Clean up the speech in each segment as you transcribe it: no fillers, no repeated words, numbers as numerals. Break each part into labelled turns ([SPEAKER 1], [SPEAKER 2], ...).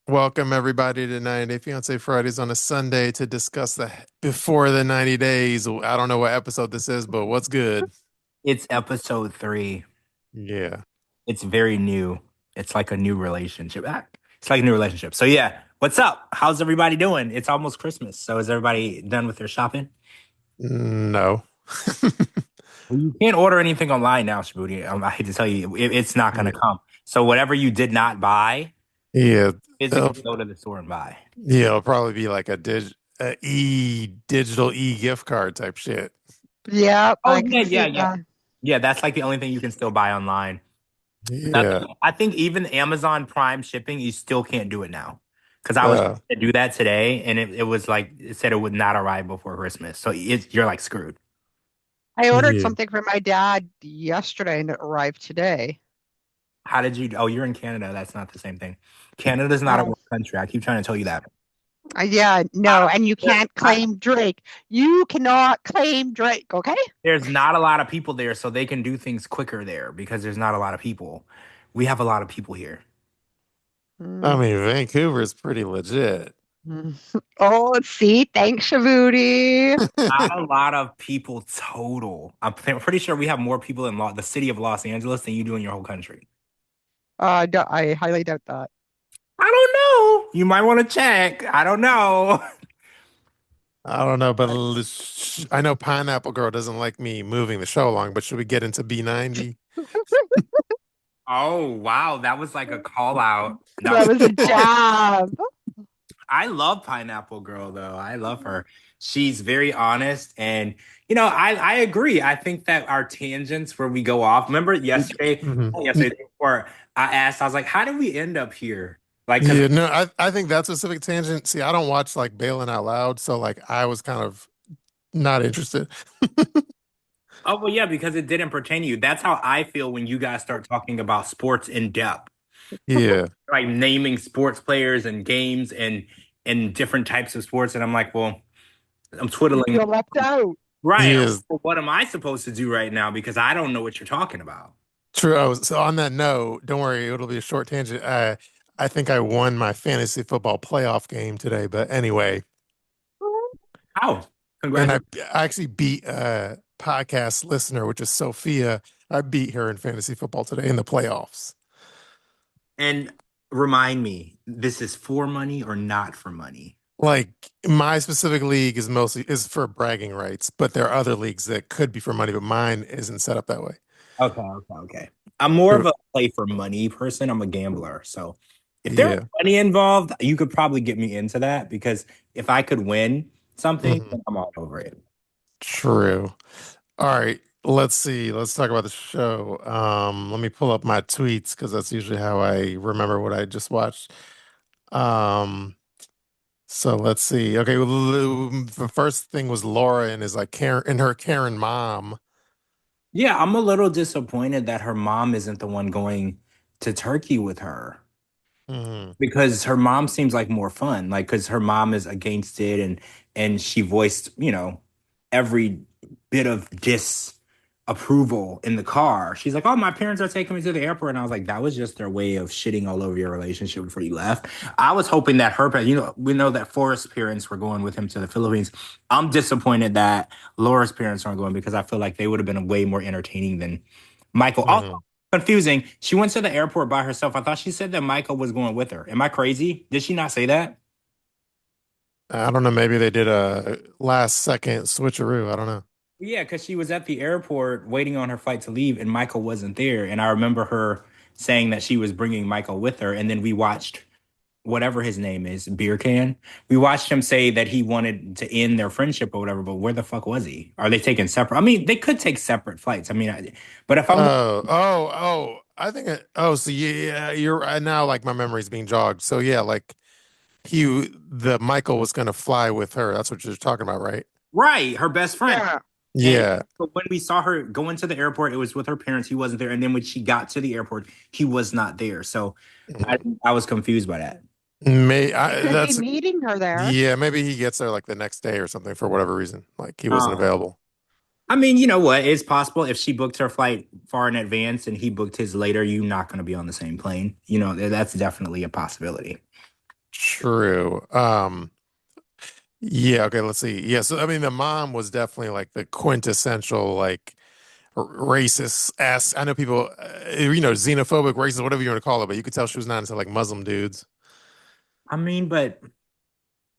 [SPEAKER 1] Welcome everybody to 90 Day Fiancé Fridays on a Sunday to discuss the before the 90 days. I don't know what episode this is, but what's good?
[SPEAKER 2] It's episode 3.
[SPEAKER 1] Yeah.
[SPEAKER 2] It's very new. It's like a new relationship. It's like a new relationship. So yeah, what's up? How's everybody doing? It's almost Christmas. So is everybody done with their shopping?
[SPEAKER 1] No.
[SPEAKER 2] Well, you can't order anything online now, Shabooty. I hate to tell you, it's not going to
[SPEAKER 1] Yeah.
[SPEAKER 2] come. So whatever you did not buy,
[SPEAKER 1] Yeah. It'll,
[SPEAKER 2] physically go to the store and buy.
[SPEAKER 1] yeah, it'll probably be like a digital gift card type shit.
[SPEAKER 3] Yep,
[SPEAKER 2] Oh
[SPEAKER 3] I
[SPEAKER 2] yeah,
[SPEAKER 3] can
[SPEAKER 2] yeah,
[SPEAKER 3] see
[SPEAKER 2] yeah.
[SPEAKER 3] that.
[SPEAKER 2] Yeah, that's like the only thing you can still buy online.
[SPEAKER 1] Yeah.
[SPEAKER 2] I think even Amazon Prime shipping, you still can't do it now. Because I was
[SPEAKER 1] Uh,
[SPEAKER 2] trying to do that today, and it was like it said it would not arrive before Christmas. So you're like screwed.
[SPEAKER 3] I ordered
[SPEAKER 1] yeah.
[SPEAKER 3] something for my dad yesterday and it arrived today.
[SPEAKER 2] How did you? Oh, you're in Canada. That's not the same thing. Canada's not a
[SPEAKER 3] Oh,
[SPEAKER 2] real country. I keep trying to tell you that.
[SPEAKER 3] yeah, no, and you can't
[SPEAKER 2] I-
[SPEAKER 3] claim Drake. You cannot claim Drake, okay?
[SPEAKER 2] There's not a lot of people there, so they can do things quicker there because there's not a lot of people. We have a lot of people here.
[SPEAKER 1] I
[SPEAKER 3] Mm.
[SPEAKER 1] mean, Vancouver is pretty legit.
[SPEAKER 3] Mm. Oh, see, thanks, Shabooty.
[SPEAKER 2] Not a lot of people total. Pretty sure we have more people in the city of Los Angeles than you do in your whole country.
[SPEAKER 3] I highly doubt that.
[SPEAKER 2] I don't know. You might want to check. I don't know.
[SPEAKER 1] I don't know, but I know Pineapple Girl doesn't like me moving the show along, but should we get into B90?
[SPEAKER 2] Oh, wow. That was like a call out. That
[SPEAKER 3] That
[SPEAKER 2] was
[SPEAKER 3] was a jab.
[SPEAKER 2] I love Pineapple Girl though. I love her. She's very honest and I agree. I think that our tangents where we go off. Remember yesterday,
[SPEAKER 1] Mhm.
[SPEAKER 2] not yesterday before I asked, I was like, how did we end up here? Like, cause
[SPEAKER 1] Yeah, no, I think that specific tangent. See, I don't watch like Bailing Out Loud, so like I was kind of not interested.
[SPEAKER 2] oh well, yeah, because it didn't pertain to you. That's how I feel when you guys start talking about sports in depth,
[SPEAKER 1] Yeah,
[SPEAKER 2] like naming sports players and games and different types of sports. And I'm like, well, I'm
[SPEAKER 3] You
[SPEAKER 2] twiddling.
[SPEAKER 3] feel left out.
[SPEAKER 2] Right.
[SPEAKER 1] yeah,
[SPEAKER 2] Well, what am I supposed to do right now? Because I don't know what you're talking about.
[SPEAKER 1] true. So on that note, don't worry, it'll be a short tangent. I think I won my fantasy football playoff game today, but anyway,
[SPEAKER 2] How?
[SPEAKER 1] and I
[SPEAKER 2] Congratulations.
[SPEAKER 1] I actually beat a podcast listener, which is Sophia. I beat her in fantasy football today in the playoffs.
[SPEAKER 2] And remind me, this is for money or not for money?
[SPEAKER 1] Like my specific league is for bragging rights, but there are other leagues that could be for money, but mine isn't set up that way.
[SPEAKER 2] Okay, okay, okay. I'm more of a play for money person. I'm a gambler. So if there was
[SPEAKER 1] Yeah.
[SPEAKER 2] money involved, you could probably get me into that because if I could win something,
[SPEAKER 1] Mhm.
[SPEAKER 2] then I'm all over it.
[SPEAKER 1] True. All right. Let's see. Let's talk about the show. Let me pull up my tweets because that's usually how I remember what I just watched. Um, so let's see. Okay, well, the first thing was Laura and is like Karen and her Karen mom.
[SPEAKER 2] Yeah, I'm a little disappointed that her mom isn't the one going to Turkey with her.
[SPEAKER 1] Mhm.
[SPEAKER 2] Because her mom seems like more fun, like because her mom is against it and she voiced every bit of disapproval in the car. She's like, oh, my parents are taking me to the airport, and I was like, that was just their way of shitting all over your relationship before you left. I was hoping that we know that Forrest's parents were going with him to the Philippines. I'm disappointed that Laura's parents aren't going because I feel like they would have been way more entertaining than Michael. Also
[SPEAKER 1] Mhm.
[SPEAKER 2] confusing. She went to the airport by herself. I thought she said that Michael was going with her. Am I crazy? Did she not say that?
[SPEAKER 1] I don't know. Maybe they did a last second switcheroo. I don't know.
[SPEAKER 2] Yeah, because she was at the airport waiting on her flight to leave, and Michael wasn't there. And I remember her saying that she was bringing Michael with her. And then we watched whatever his name is, Beer Can. We watched him say that he wanted to end their friendship or whatever. But where the fuck was he? Are they taking separate? I mean, they could take separate flights. I mean, but if I'm going,
[SPEAKER 1] Oh. I think. So yeah, you're right now. Like my memory's being jogged. So yeah, like the Michael was gonna fly with her. That's what you're talking about, right?
[SPEAKER 2] right, her best friend.
[SPEAKER 3] Yeah.
[SPEAKER 2] And
[SPEAKER 1] Yeah.
[SPEAKER 2] but when we saw her go into the airport, it was with her parents. He wasn't there. And then when she got to the airport, he was not there. So I,
[SPEAKER 1] Mhm.
[SPEAKER 2] I was confused by that.
[SPEAKER 3] He could be
[SPEAKER 1] That's
[SPEAKER 3] meeting her there.
[SPEAKER 1] yeah. Maybe he gets there like the next day or something for whatever reason. Like he wasn't
[SPEAKER 2] Um,
[SPEAKER 1] available.
[SPEAKER 2] I mean, you know what? It's possible if she booked her flight far in advance and he booked his later, you're not going to be on the same plane. That's definitely a possibility.
[SPEAKER 1] True. Yeah, okay, let's see. Yeah, so I mean the mom was definitely like the quintessential like racist ass. I know people xenophobic, racist, whatever you want to call it, but you could tell she was not into like Muslim dudes.
[SPEAKER 2] I mean, but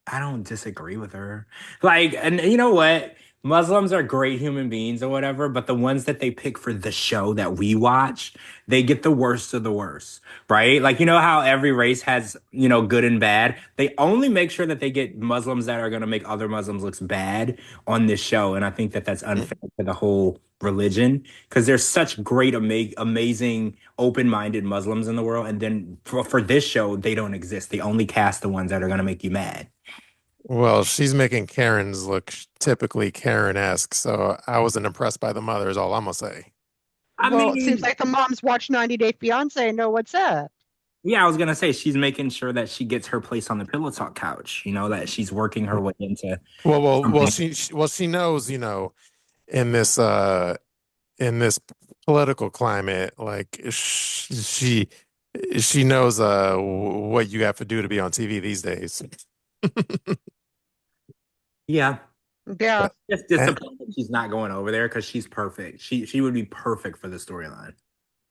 [SPEAKER 2] I don't disagree with her. Like, and you know what? Muslims are great human beings or whatever, but the ones that they pick for the show that we watch, they get the worst of the worst, right? Like, you know how every race has, good and bad? They only make sure that they get Muslims that are going to make other Muslims look bad on this show. And I think that that's unfair to the whole religion because there's such great, amazing, open-minded Muslims in the world. And then for this show, they don't exist. They only cast the ones that are going to make you mad.
[SPEAKER 1] Well, she's making Karens look typically Karen-esque, so I wasn't impressed by the mother, is all I'm gonna say.
[SPEAKER 2] I
[SPEAKER 3] Well, it seems
[SPEAKER 2] mean,
[SPEAKER 3] like the moms watch 90 Day Fiance and know what's up.
[SPEAKER 2] yeah, I was gonna say she's making sure that she gets her place on the pillow talk couch. That she's working her way into
[SPEAKER 1] Well,
[SPEAKER 2] something.
[SPEAKER 1] she knows, in in this political climate, like she knows what you have to do to be on TV these days.
[SPEAKER 2] Yeah,
[SPEAKER 3] Yeah.
[SPEAKER 2] just
[SPEAKER 1] And,
[SPEAKER 2] disappointed she's not going over there because she's perfect. She would be perfect for the storyline.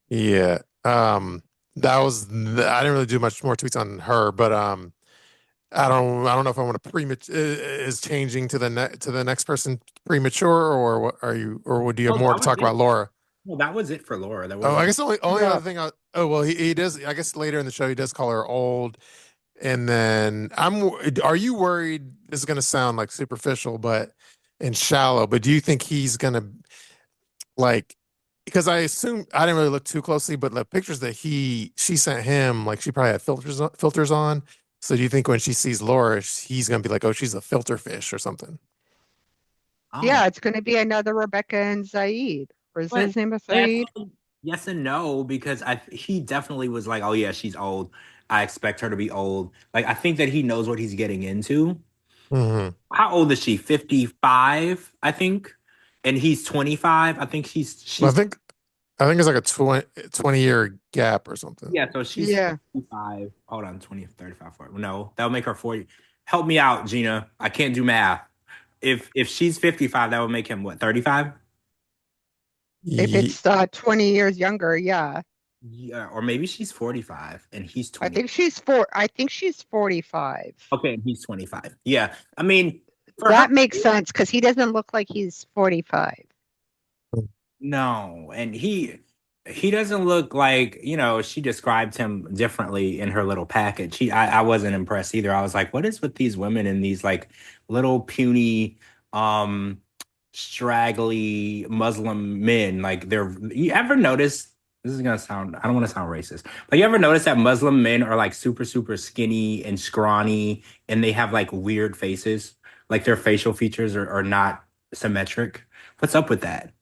[SPEAKER 1] yeah, that was I didn't really do much more tweets on her, but I don't know if I want to premature is changing to the next person premature or what are you or would you have
[SPEAKER 2] Oh,
[SPEAKER 1] more
[SPEAKER 2] that
[SPEAKER 1] to
[SPEAKER 2] was
[SPEAKER 1] talk
[SPEAKER 2] it.
[SPEAKER 1] about Laura?
[SPEAKER 2] Well, that was it for Laura. There
[SPEAKER 1] Oh,
[SPEAKER 2] wasn't.
[SPEAKER 1] I guess only
[SPEAKER 3] Yeah.
[SPEAKER 1] other thing oh well he does I guess later in the show he does call her old and then are you worried this is going to sound like superficial but and shallow but do you think he's going to like because I assume I didn't really look too closely but the pictures that she sent him like she probably had filters on so do you think when she sees Laura he's going to be like oh she's a filter fish or something?
[SPEAKER 2] Oh,
[SPEAKER 3] Yeah, it's going to be another Rebecca and Zaid. Or is
[SPEAKER 2] but
[SPEAKER 3] his name a
[SPEAKER 2] yes,
[SPEAKER 3] Zaid?
[SPEAKER 2] yes and no because he definitely was like, oh yeah, she's old. I expect her to be old. Like I think that he knows what he's getting into.
[SPEAKER 1] Hmm.
[SPEAKER 2] How old is she? 55, I think. And he's 25. I think
[SPEAKER 1] Well,
[SPEAKER 2] she's
[SPEAKER 1] I think it's like a 20-year gap or something.
[SPEAKER 2] yeah, so she's
[SPEAKER 3] Yeah.
[SPEAKER 2] 55. Hold on, 20, 35, 40. No, that'll make her 40. Help me out, Gina. I can't do math. If she's 55, that would make him what, 35?
[SPEAKER 3] If
[SPEAKER 1] Ye-
[SPEAKER 3] it's 20 years younger, yeah.
[SPEAKER 2] Yeah, or maybe she's 45 and he's 20.
[SPEAKER 3] I think she's 45.
[SPEAKER 2] Okay, and he's 25. Yeah. I mean, for her,
[SPEAKER 3] That makes sense because he doesn't look like he's 45.
[SPEAKER 2] no. And he doesn't look like, she described him differently in her little package. I wasn't impressed either. I was like, what is with these women and these like little puny um straggly Muslim men? Like you ever notice this is gonna sound I don't want to sound racist, but you ever notice that Muslim men are like super, super skinny and scrawny and they have like weird faces? Like their facial features are not symmetric. What's up with that?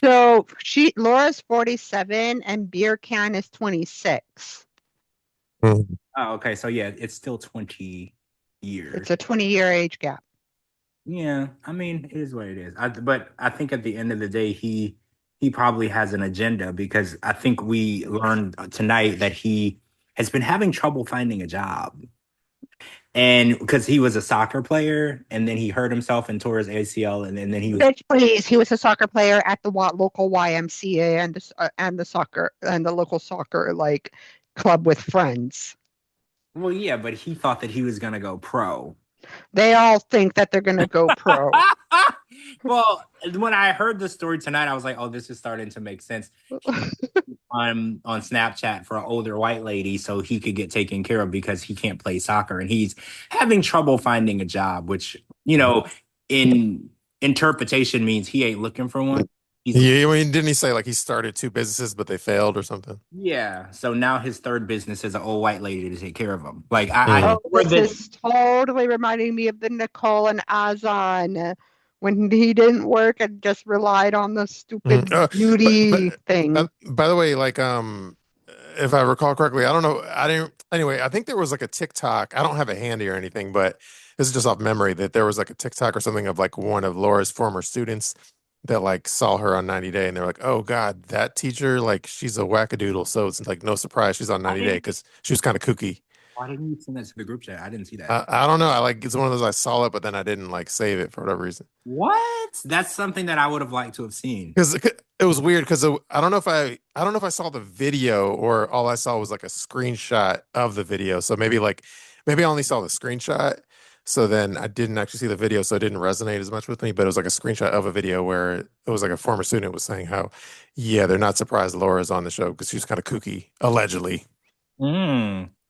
[SPEAKER 3] So Laura's 47 and Beer Can is 26.
[SPEAKER 1] Mhm.
[SPEAKER 2] Oh, okay. So yeah, it's still 20
[SPEAKER 3] It's
[SPEAKER 2] years.
[SPEAKER 3] a 20-year age gap.
[SPEAKER 2] Yeah, I mean, it is what it is. But I think at the end of the day, he probably has an agenda because I think we learned tonight that he has been having trouble finding a job. And because he was a soccer player and then he hurt himself and tore his ACL and then he was
[SPEAKER 3] Bitch, please. He was a soccer player at the local YMCA and the soccer and the local soccer like club with friends.
[SPEAKER 2] well, yeah, but he thought that he was gonna go pro.
[SPEAKER 3] They all think that they're going to go pro.
[SPEAKER 2] Well, when I heard the story tonight, I was like, "Oh, this is starting to make sense." On Snapchat for an older white lady, so he could get taken care of because he can't play soccer and he's having trouble finding a job, which in interpretation means he ain't looking for one. He's
[SPEAKER 1] Yeah, I mean, didn't he say like he started two businesses but they failed or something?
[SPEAKER 2] yeah. So now his third business is an old white lady to take care of him. Like I
[SPEAKER 1] Mm.
[SPEAKER 3] Oh,
[SPEAKER 2] where
[SPEAKER 3] this
[SPEAKER 2] this
[SPEAKER 3] is totally reminding me of the Nicole and Azan when he didn't work and just relied on the
[SPEAKER 1] Mm.
[SPEAKER 3] stupid
[SPEAKER 1] But
[SPEAKER 3] beauty thing.
[SPEAKER 1] by the way, like if I recall correctly, I don't know. I didn't. Anyway, I think there was like a TikTok. I don't have it handy or anything, but this is just off memory that there was like a TikTok or something of like one of Laura's former students that like saw her on 90 Day and they're like, "Oh God, that teacher, like she's a wackadoodle." So it's like no surprise she's on
[SPEAKER 2] I
[SPEAKER 1] 90 Day
[SPEAKER 2] mean
[SPEAKER 1] because she was kind of kooky.
[SPEAKER 2] Why didn't you send that to the group chat? I didn't see that.
[SPEAKER 1] I don't know. I like it's one of those I saw it, but then I didn't like save it for whatever reason.
[SPEAKER 2] What? That's something that I would have liked to have seen.
[SPEAKER 1] Because it was weird because I don't know if I saw the video or all I saw was like a screenshot of the video. So maybe I only saw the screenshot. So then I didn't actually see the video, so it didn't resonate as much with me. But it was like a screenshot of a video where it was like a former student was saying how, yeah, they're not surprised Laura's on the show because she's kind of kooky, allegedly.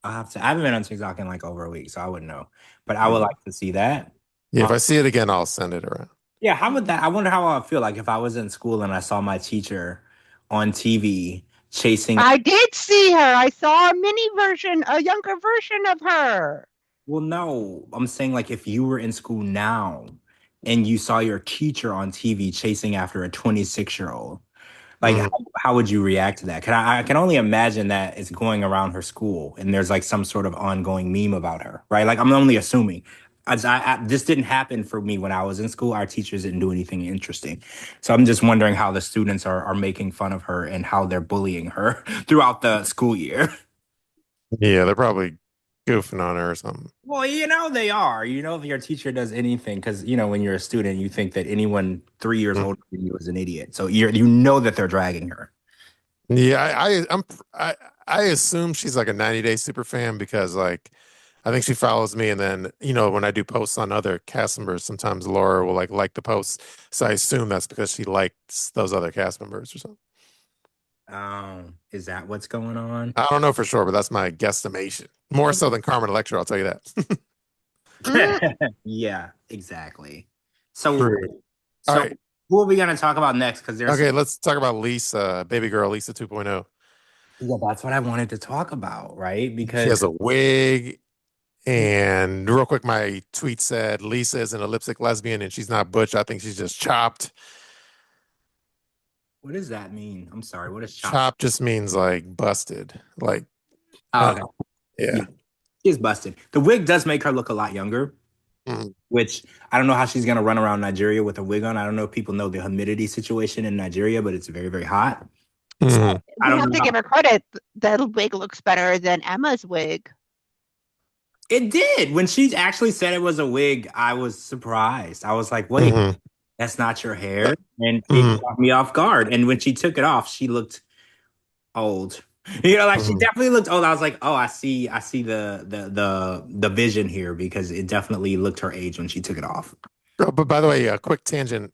[SPEAKER 2] I'll have to. I haven't been on TikTok in like over a week, so I wouldn't know. But I would
[SPEAKER 1] Mm.
[SPEAKER 2] like to see that.
[SPEAKER 1] Yeah, if
[SPEAKER 2] Um,
[SPEAKER 1] I see it again, I'll send it around.
[SPEAKER 2] yeah, how would that? I wonder how I would feel like if I was in school and I saw my teacher on TV chasing.
[SPEAKER 3] I did see her. I saw a mini version, a younger version of her.
[SPEAKER 2] Well, no, I'm saying like if you were in school now and you saw your teacher on TV chasing after a 26-year-old. Like,
[SPEAKER 1] Mm.
[SPEAKER 2] how would you react to that? I can only imagine that it's going around her school and there's like some sort of ongoing meme about her, right? Like, I'm only assuming. This didn't happen for me when I was in school. Our teachers didn't do anything interesting. So I'm just wondering how the students are making fun of her and how they're bullying her throughout the school year.
[SPEAKER 1] Yeah, they're probably goofing on her or something.
[SPEAKER 2] Well, they are. If your teacher does anything, because when you're a student, you think that anyone 3 years
[SPEAKER 1] Mm.
[SPEAKER 2] older than you is an idiot. So you know that they're dragging her.
[SPEAKER 1] Yeah, I assume she's like a 90 Day super fan because like I think she follows me and then when I do posts on other cast members, sometimes Laura will like the posts. So I assume that's because she likes those other cast members or something.
[SPEAKER 2] Is that what's going on?
[SPEAKER 1] I don't know for sure, but that's my guesstimation. More so than Carmen Electra, I'll tell you that.
[SPEAKER 3] Mm,
[SPEAKER 2] Yeah, exactly. So,
[SPEAKER 1] True. All
[SPEAKER 2] so
[SPEAKER 1] right.
[SPEAKER 2] who are we gonna talk about next? Because there's
[SPEAKER 1] Okay, let's talk about Lisa, baby girl Lisa 2.0.
[SPEAKER 2] yeah, that's what I wanted to talk about, right?
[SPEAKER 1] She
[SPEAKER 2] Because
[SPEAKER 1] has a wig. And real quick, my tweet said Lisa is an lipstick lesbian and she's not butch. I think she's just chopped.
[SPEAKER 2] what does that mean? I'm sorry. What is chop?
[SPEAKER 1] Chopped just means like busted. Like,
[SPEAKER 2] Oh,
[SPEAKER 1] uh,
[SPEAKER 2] okay. Yeah,
[SPEAKER 1] yeah.
[SPEAKER 2] she's busted. The wig does make her look a lot younger,
[SPEAKER 1] Mhm.
[SPEAKER 2] which I don't know how she's gonna run around Nigeria with a wig on. I don't know if people know the humidity situation in Nigeria, but it's very, very hot. So
[SPEAKER 1] Mhm.
[SPEAKER 2] I
[SPEAKER 3] we
[SPEAKER 2] don't
[SPEAKER 3] have
[SPEAKER 2] know
[SPEAKER 3] to
[SPEAKER 2] how
[SPEAKER 3] give her credit. The wig looks better than Emma's wig.
[SPEAKER 2] it did. When she actually said it was a wig, I was surprised. I was like, wait,
[SPEAKER 1] Mhm.
[SPEAKER 2] that's not your hair. And it
[SPEAKER 1] Mhm.
[SPEAKER 2] caught me off guard. And when she took it off, she looked old. Like she
[SPEAKER 1] Mhm.
[SPEAKER 2] definitely looked old. I was like, oh, I see the vision here because it definitely looked her age when she took it off.
[SPEAKER 1] Oh, but by the way, a quick tangent.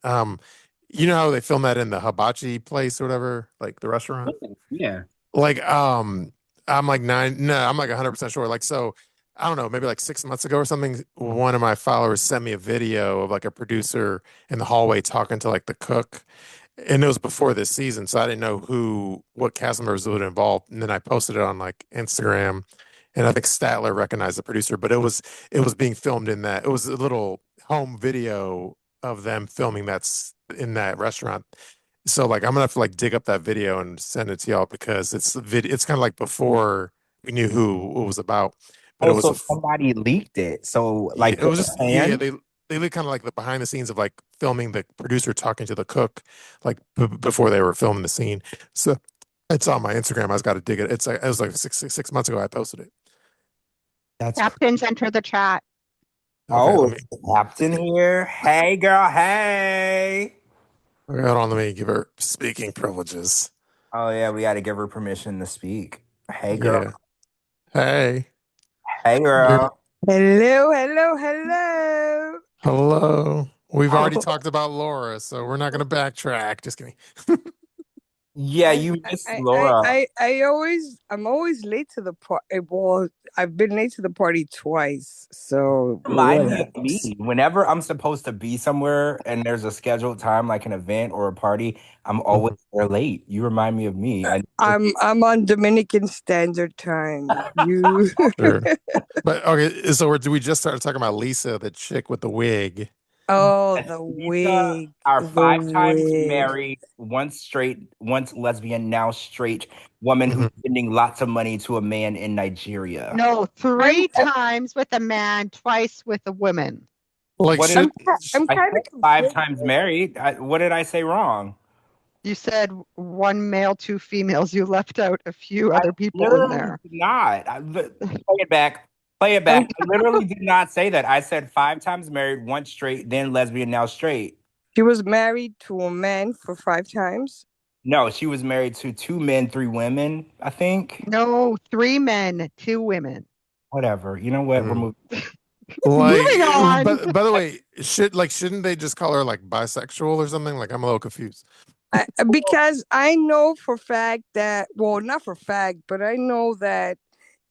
[SPEAKER 1] You know how they film that in the hibachi place or whatever, like the restaurant?
[SPEAKER 2] Yeah.
[SPEAKER 1] Like, I'm like no, I'm like 100% sure. Like, so I don't know, maybe like 6 months ago or something, one of my followers sent me a video of like a producer in the hallway talking to like the cook. And it was before this season, so I didn't know what cast members would involve. And then I posted it on like Instagram, and I think Statler recognized the producer, but it was being filmed in that. It was a little home video of them filming in that restaurant. So like I'm gonna have to like dig up that video and send it to y'all because it's kind of like before we knew who it was about, but it was
[SPEAKER 2] Also, somebody leaked it. So,
[SPEAKER 1] yeah,
[SPEAKER 2] like,
[SPEAKER 1] it was
[SPEAKER 2] the
[SPEAKER 1] just yeah,
[SPEAKER 2] fan.
[SPEAKER 1] they look kind of like the behind the scenes of like filming the producer talking to the cook like before they were filming the scene. So it's on my Instagram. I just got to dig it. It was like 6 months ago I posted it.
[SPEAKER 2] That's
[SPEAKER 3] Captains enter the chat.
[SPEAKER 1] Okay,
[SPEAKER 2] oh, it's the captain here. Hey, girl. Hey.
[SPEAKER 1] hold on, let me give her speaking privileges.
[SPEAKER 2] Oh yeah, we got to give her permission to speak. Hey, girl.
[SPEAKER 1] Yeah. Hey,
[SPEAKER 2] Hey,
[SPEAKER 1] you're
[SPEAKER 2] girl.
[SPEAKER 4] Hello, hello, hello.
[SPEAKER 1] hello. We've already
[SPEAKER 2] Oh,
[SPEAKER 1] talked about Laura, so we're not gonna backtrack. Just kidding.
[SPEAKER 2] yeah,
[SPEAKER 4] I,
[SPEAKER 2] you
[SPEAKER 4] I,
[SPEAKER 2] missed
[SPEAKER 4] I,
[SPEAKER 2] Laura.
[SPEAKER 4] I'm always late to the party. Well, I've been late to the party twice, so
[SPEAKER 2] Remind me
[SPEAKER 4] what
[SPEAKER 2] of
[SPEAKER 4] else?
[SPEAKER 2] me. Whenever I'm supposed to be somewhere and there's a scheduled time, like an event or a party, I'm always
[SPEAKER 1] Mhm.
[SPEAKER 2] there late. You remind me of me. I
[SPEAKER 4] I'm on Dominican Standard Time. You,
[SPEAKER 1] Sure. But okay, so do we just start talking about Lisa, the chick with the wig?
[SPEAKER 4] oh,
[SPEAKER 2] Yes,
[SPEAKER 4] the
[SPEAKER 2] Lisa
[SPEAKER 4] wig,
[SPEAKER 2] are
[SPEAKER 4] the
[SPEAKER 2] 5 times
[SPEAKER 4] wig.
[SPEAKER 2] married, once straight, once lesbian, now straight woman who's
[SPEAKER 1] Mhm.
[SPEAKER 2] spending lots of money to a man in Nigeria.
[SPEAKER 3] No,
[SPEAKER 4] I'm,
[SPEAKER 3] three times with a man, twice with a woman.
[SPEAKER 1] Like
[SPEAKER 2] What did
[SPEAKER 1] should
[SPEAKER 4] I'm, I'm
[SPEAKER 2] I
[SPEAKER 4] kind
[SPEAKER 2] said?
[SPEAKER 4] of
[SPEAKER 2] Five
[SPEAKER 4] confused.
[SPEAKER 2] times married. What did I say wrong?
[SPEAKER 3] You said one male, two females. You left out a few
[SPEAKER 2] I
[SPEAKER 3] other people in
[SPEAKER 2] literally
[SPEAKER 3] there.
[SPEAKER 2] did not. Play it back. Play it back. I literally did not say that. I said 5 times married, once straight, then lesbian, now straight.
[SPEAKER 4] She was married to a man for 5 times.
[SPEAKER 2] No, she was married to 2 men, 3 women, I think.
[SPEAKER 3] No, three men, two women.
[SPEAKER 2] Whatever. You know what? We're
[SPEAKER 1] Mm.
[SPEAKER 2] moving.
[SPEAKER 1] Like,
[SPEAKER 3] Moving on.
[SPEAKER 1] but by the way, shouldn't they just call her like bisexual or something? Like, I'm a little confused.
[SPEAKER 4] Because I know for fact that, well, not for fact, but I know that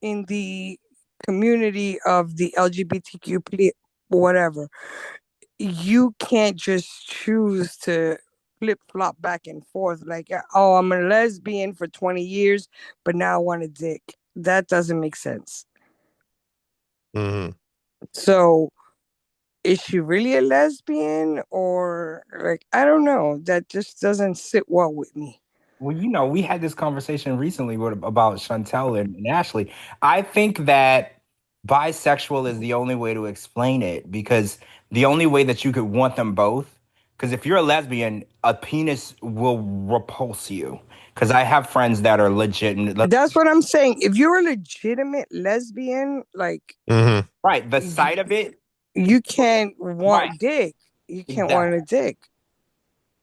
[SPEAKER 4] in the community of the LGBTQ, whatever, you can't just choose to flip flop back and forth. Like, oh, I'm a lesbian for 20 years, but now I want a dick. That doesn't make sense.
[SPEAKER 1] Hmm.
[SPEAKER 4] So, is she really a lesbian, or like, I don't know. That just doesn't sit well with me.
[SPEAKER 2] Well, we had this conversation recently about Chantel and Ashley. I think that bisexual is the only way to explain it because the only way that you could want them both, because if you're a lesbian, a penis will repulse you. Because I have friends that are legit,
[SPEAKER 4] That's what I'm saying. If you're a legitimate lesbian, like,
[SPEAKER 1] Hmm.
[SPEAKER 2] right? The
[SPEAKER 4] you,
[SPEAKER 2] sight of it,
[SPEAKER 4] you can't
[SPEAKER 2] right?
[SPEAKER 4] want dick. You can't want
[SPEAKER 2] Exactly.
[SPEAKER 4] a dick.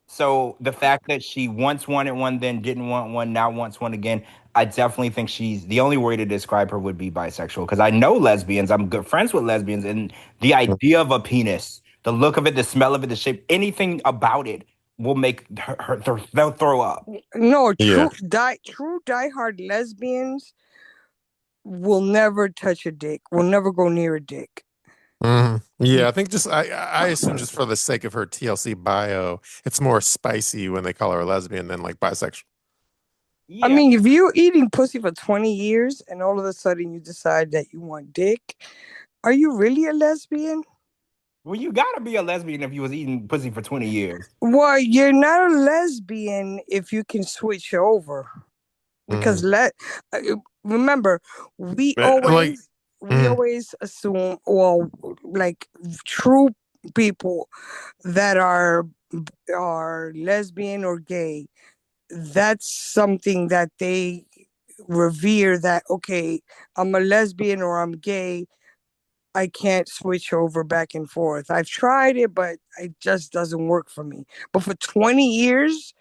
[SPEAKER 2] So the fact that she once wanted one, then didn't want one, now wants one again, I definitely think she's the only way to describe her would be bisexual. Because I know lesbians, I'm good friends with lesbians, and the idea of a penis, the look of it, the smell of it, the shape, anything about it will make they'll throw up.
[SPEAKER 4] No,
[SPEAKER 1] Yeah.
[SPEAKER 4] true diehard lesbians will never touch a dick. Will never go near a dick.
[SPEAKER 1] Hmm. Yeah, I think just I assume just for the sake of her TLC bio, it's more spicy when they call her a lesbian than like bisexual.
[SPEAKER 4] I
[SPEAKER 2] Yeah.
[SPEAKER 4] mean, if you're eating pussy for 20 years and all of a sudden you decide that you want dick, are you really a lesbian?
[SPEAKER 2] Well, you gotta be a lesbian if you was eating pussy for 20 years.
[SPEAKER 4] Well, you're not a lesbian if you can switch over. Because
[SPEAKER 1] Hmm.
[SPEAKER 4] uh, remember, we
[SPEAKER 1] Like,
[SPEAKER 4] always we
[SPEAKER 1] mm,
[SPEAKER 4] always assume, well, like, true people that are lesbian or gay, that's something that they revere, that okay, I'm a lesbian or I'm gay, I can't switch over back and forth. I've tried it, but it just doesn't work for me. But for 20 years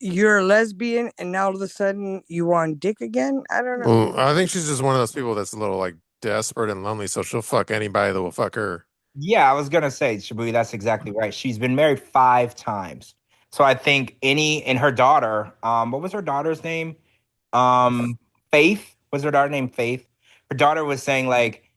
[SPEAKER 4] you're a lesbian and now all of a sudden you want dick again? I don't know.
[SPEAKER 1] well, I think she's just one of those people that's a little like desperate and lonely, so she'll fuck anybody that will fuck her.
[SPEAKER 2] Yeah, I was gonna say, Shabooty, that's exactly right. She's been married 5 times. So I think any and her daughter, what was her daughter's name? Faith was her daughter named Faith. Her daughter was saying like,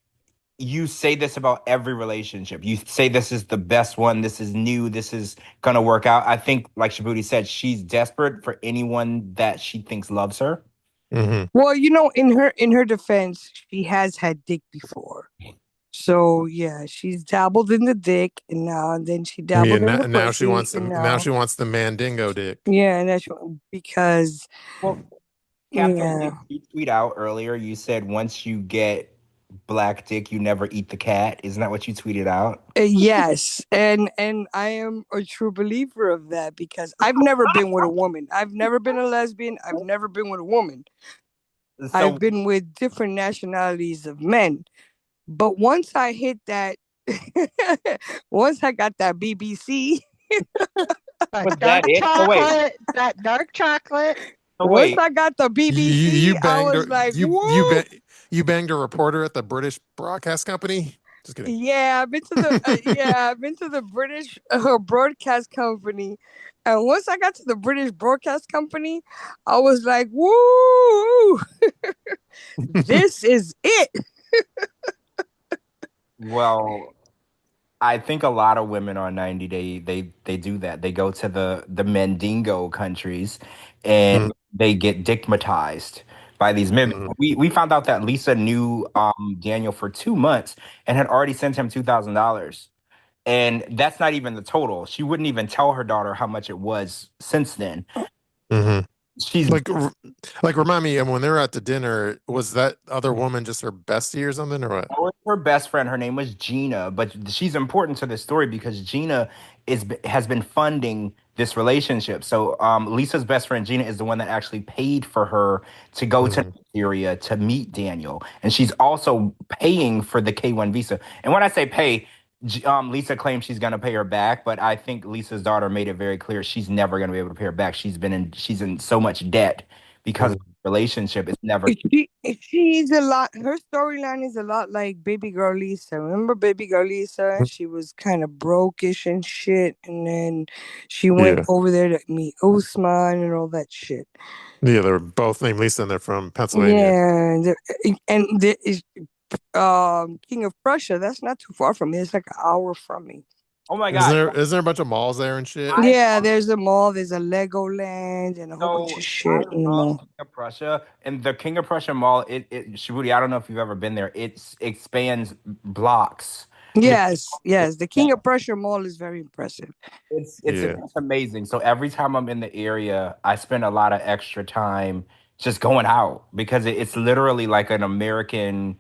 [SPEAKER 2] you say this about every relationship. You say this is the best one. This is new. This is gonna work out. I think, like Shabooty said, she's desperate for anyone that she thinks loves her.
[SPEAKER 1] Hmm.
[SPEAKER 4] Well, in her defense, she has had dick before. So yeah, she's dabbled in the dick, and now and then she
[SPEAKER 1] Yeah,
[SPEAKER 4] dabbled in the pussy, and
[SPEAKER 1] now
[SPEAKER 4] now
[SPEAKER 1] she wants the mandingo dick.
[SPEAKER 4] yeah, and that's because
[SPEAKER 2] Well, Catherine,
[SPEAKER 4] yeah.
[SPEAKER 2] did you tweet out earlier? You said once you get black dick, you never eat the cat. Isn't that what you tweeted out?
[SPEAKER 4] Yes, and I am a true believer of that because I've never been with a woman. I've never been a lesbian. I've never been with a woman. I've
[SPEAKER 2] So
[SPEAKER 4] been with different nationalities of men. But once I hit that, once I got that BBC,
[SPEAKER 3] That
[SPEAKER 2] was that
[SPEAKER 3] dark
[SPEAKER 2] it? So wait,
[SPEAKER 3] chocolate, that dark chocolate.
[SPEAKER 2] so
[SPEAKER 4] once
[SPEAKER 2] wait.
[SPEAKER 4] I got the
[SPEAKER 1] You
[SPEAKER 4] BBC, I
[SPEAKER 1] banged
[SPEAKER 4] was
[SPEAKER 1] her.
[SPEAKER 4] like, woo!
[SPEAKER 1] You banged a reporter at the British Broadcast Company. Just kidding.
[SPEAKER 4] Yeah, I've been to the British broadcast company, and once I got to the British broadcast company, I was like, woo! This is it.
[SPEAKER 2] Well, I think a lot of women on 90 Day they do that. They go to the Mandingo countries and they get dickmatized by these men.
[SPEAKER 1] Mhm.
[SPEAKER 2] We found out that Lisa knew Daniel for 2 months and had already sent him $2,000. And that's not even the total. She wouldn't even tell her daughter how much it was since then.
[SPEAKER 1] Mhm.
[SPEAKER 2] She's
[SPEAKER 1] Like, like, remind me, when they were at the dinner, was that other woman just her bestie or something, or what?
[SPEAKER 2] her best friend. Her name was Gina, but she's important to this story because Gina has been funding this relationship. So Lisa's best friend Gina is the one that actually paid for her to go to
[SPEAKER 1] Mhm.
[SPEAKER 2] Nigeria to meet Daniel, and she's also paying for the K1 visa. And when I say pay, Lisa claims she's gonna pay her back, but I think Lisa's daughter made it very clear she's never gonna be able to pay her back. She's in so much debt because of
[SPEAKER 1] Mhm.
[SPEAKER 2] the relationship. It's never.
[SPEAKER 4] She's a lot. Her storyline is a lot like Baby Girl Lisa. Remember Baby Girl Lisa? She was kind of brokish and shit, and then she went
[SPEAKER 1] Yeah.
[SPEAKER 4] over there to meet Usman and all that shit.
[SPEAKER 1] Yeah, they're both named Lisa and they're from Pennsylvania.
[SPEAKER 4] Yeah, and there is King of Prussia. That's not too far from me. It's like an hour from me.
[SPEAKER 2] Oh my
[SPEAKER 1] Isn't
[SPEAKER 2] God!
[SPEAKER 1] there a bunch of malls there and shit?
[SPEAKER 2] I
[SPEAKER 4] Yeah, there's a mall. There's a Legoland and a whole bunch
[SPEAKER 2] So
[SPEAKER 4] of
[SPEAKER 2] I
[SPEAKER 4] shit in the
[SPEAKER 2] love
[SPEAKER 4] mall.
[SPEAKER 2] King of Prussia and the King of Prussia Mall. It Shabooty, I don't know if you've ever been there. It expands blocks. And
[SPEAKER 4] Yes. The King of Prussia Mall is very impressive.
[SPEAKER 1] Yeah.
[SPEAKER 2] it's amazing. So every time I'm in the area, I spend a lot of extra time just going out because it's literally like an American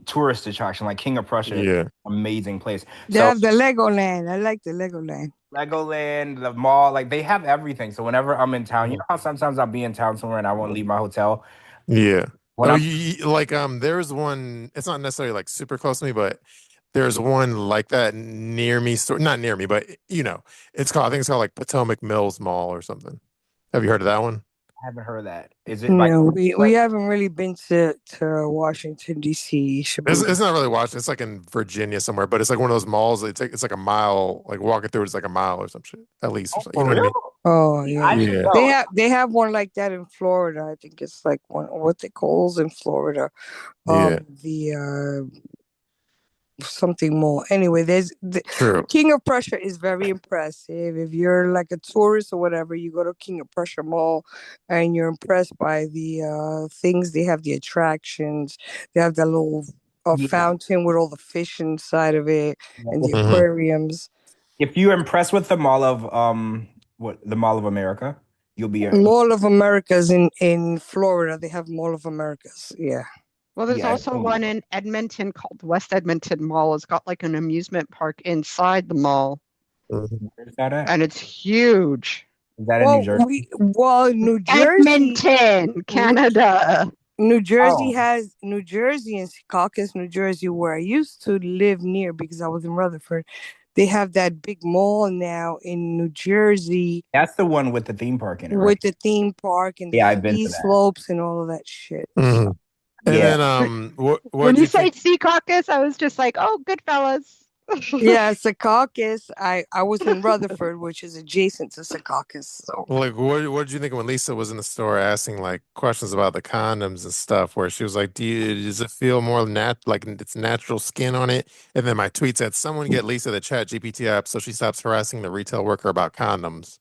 [SPEAKER 2] tourist attraction. Like King of Prussia is
[SPEAKER 1] Yeah.
[SPEAKER 2] an amazing place.
[SPEAKER 4] They
[SPEAKER 2] So
[SPEAKER 4] have the Legoland. I like the Legoland.
[SPEAKER 2] Legoland, the mall, like they have everything. So whenever I'm in town, you
[SPEAKER 1] Mhm.
[SPEAKER 2] know how sometimes I'll be in town somewhere and I won't leave my hotel.
[SPEAKER 1] Yeah.
[SPEAKER 2] When
[SPEAKER 1] Oh,
[SPEAKER 2] I'm
[SPEAKER 1] like there's one. It's not necessarily like super close to me, but there's one like that near me. Not near me, but it's called. I think it's called like Potomac Mills Mall or something. Have you heard of that one?
[SPEAKER 2] I haven't heard of that. Is it by
[SPEAKER 4] No, we haven't really been to Washington D.C. Shabooty.
[SPEAKER 1] It's not really Washington. It's like in Virginia somewhere, but it's like one of those malls. It's like a mile. Like walking through it's like a mile or some shit at least. Or
[SPEAKER 2] oh,
[SPEAKER 1] something. You
[SPEAKER 2] for
[SPEAKER 1] know what I
[SPEAKER 2] real?
[SPEAKER 1] mean?
[SPEAKER 4] Oh
[SPEAKER 2] See,
[SPEAKER 4] yeah,
[SPEAKER 2] I didn't
[SPEAKER 1] Yeah.
[SPEAKER 2] know.
[SPEAKER 4] they have one like that in Florida. I think it's like what they call in Florida.
[SPEAKER 1] Yeah.
[SPEAKER 4] The something more. Anyway, there's the
[SPEAKER 1] True.
[SPEAKER 4] King of Prussia is very impressive. If you're like a tourist or whatever, you go to King of Prussia Mall and you're impressed by the things. They have the attractions. They have the little
[SPEAKER 2] Yeah.
[SPEAKER 4] fountain with all the fish inside of it and the
[SPEAKER 1] Hmm.
[SPEAKER 4] aquariums.
[SPEAKER 2] If you're impressed with the Mall of the Mall of America, you'll be
[SPEAKER 4] Mall of Americas in Florida. They have Mall of Americas. Yeah.
[SPEAKER 3] Well, there's
[SPEAKER 2] yeah.
[SPEAKER 3] also one in Edmonton called West Edmonton Mall. It's got like an amusement park inside the mall,
[SPEAKER 2] Where's that at?
[SPEAKER 3] and it's huge.
[SPEAKER 2] Is that in New Jersey?
[SPEAKER 4] New Jersey.
[SPEAKER 3] Edmonton, Canada.
[SPEAKER 2] Oh,
[SPEAKER 4] New Jersey and Secaucus, New Jersey, where I used to live near because I was in Rutherford. They have that big mall now in New Jersey
[SPEAKER 2] that's the one with the theme park in it, right?
[SPEAKER 4] with the theme park and the
[SPEAKER 2] Yeah, I've been
[SPEAKER 4] ski
[SPEAKER 2] to that.
[SPEAKER 4] slopes and all of that shit.
[SPEAKER 1] Hmm. And
[SPEAKER 2] Yeah.
[SPEAKER 1] then what
[SPEAKER 3] When
[SPEAKER 1] do
[SPEAKER 3] you
[SPEAKER 1] you
[SPEAKER 3] say
[SPEAKER 1] think?
[SPEAKER 3] Sea Caucus, I was just like, oh, Goodfellas.
[SPEAKER 4] Yeah, Secaucus. I was in Rutherford, which is adjacent to Secaucus. So
[SPEAKER 1] Like, what did you think when Lisa was in the store asking like questions about the condoms and stuff? Where she was like, does it feel more like it's natural skin on it?" And then my tweet said, "Someone get Lisa the Chat GPT app so she stops harassing the retail worker about condoms."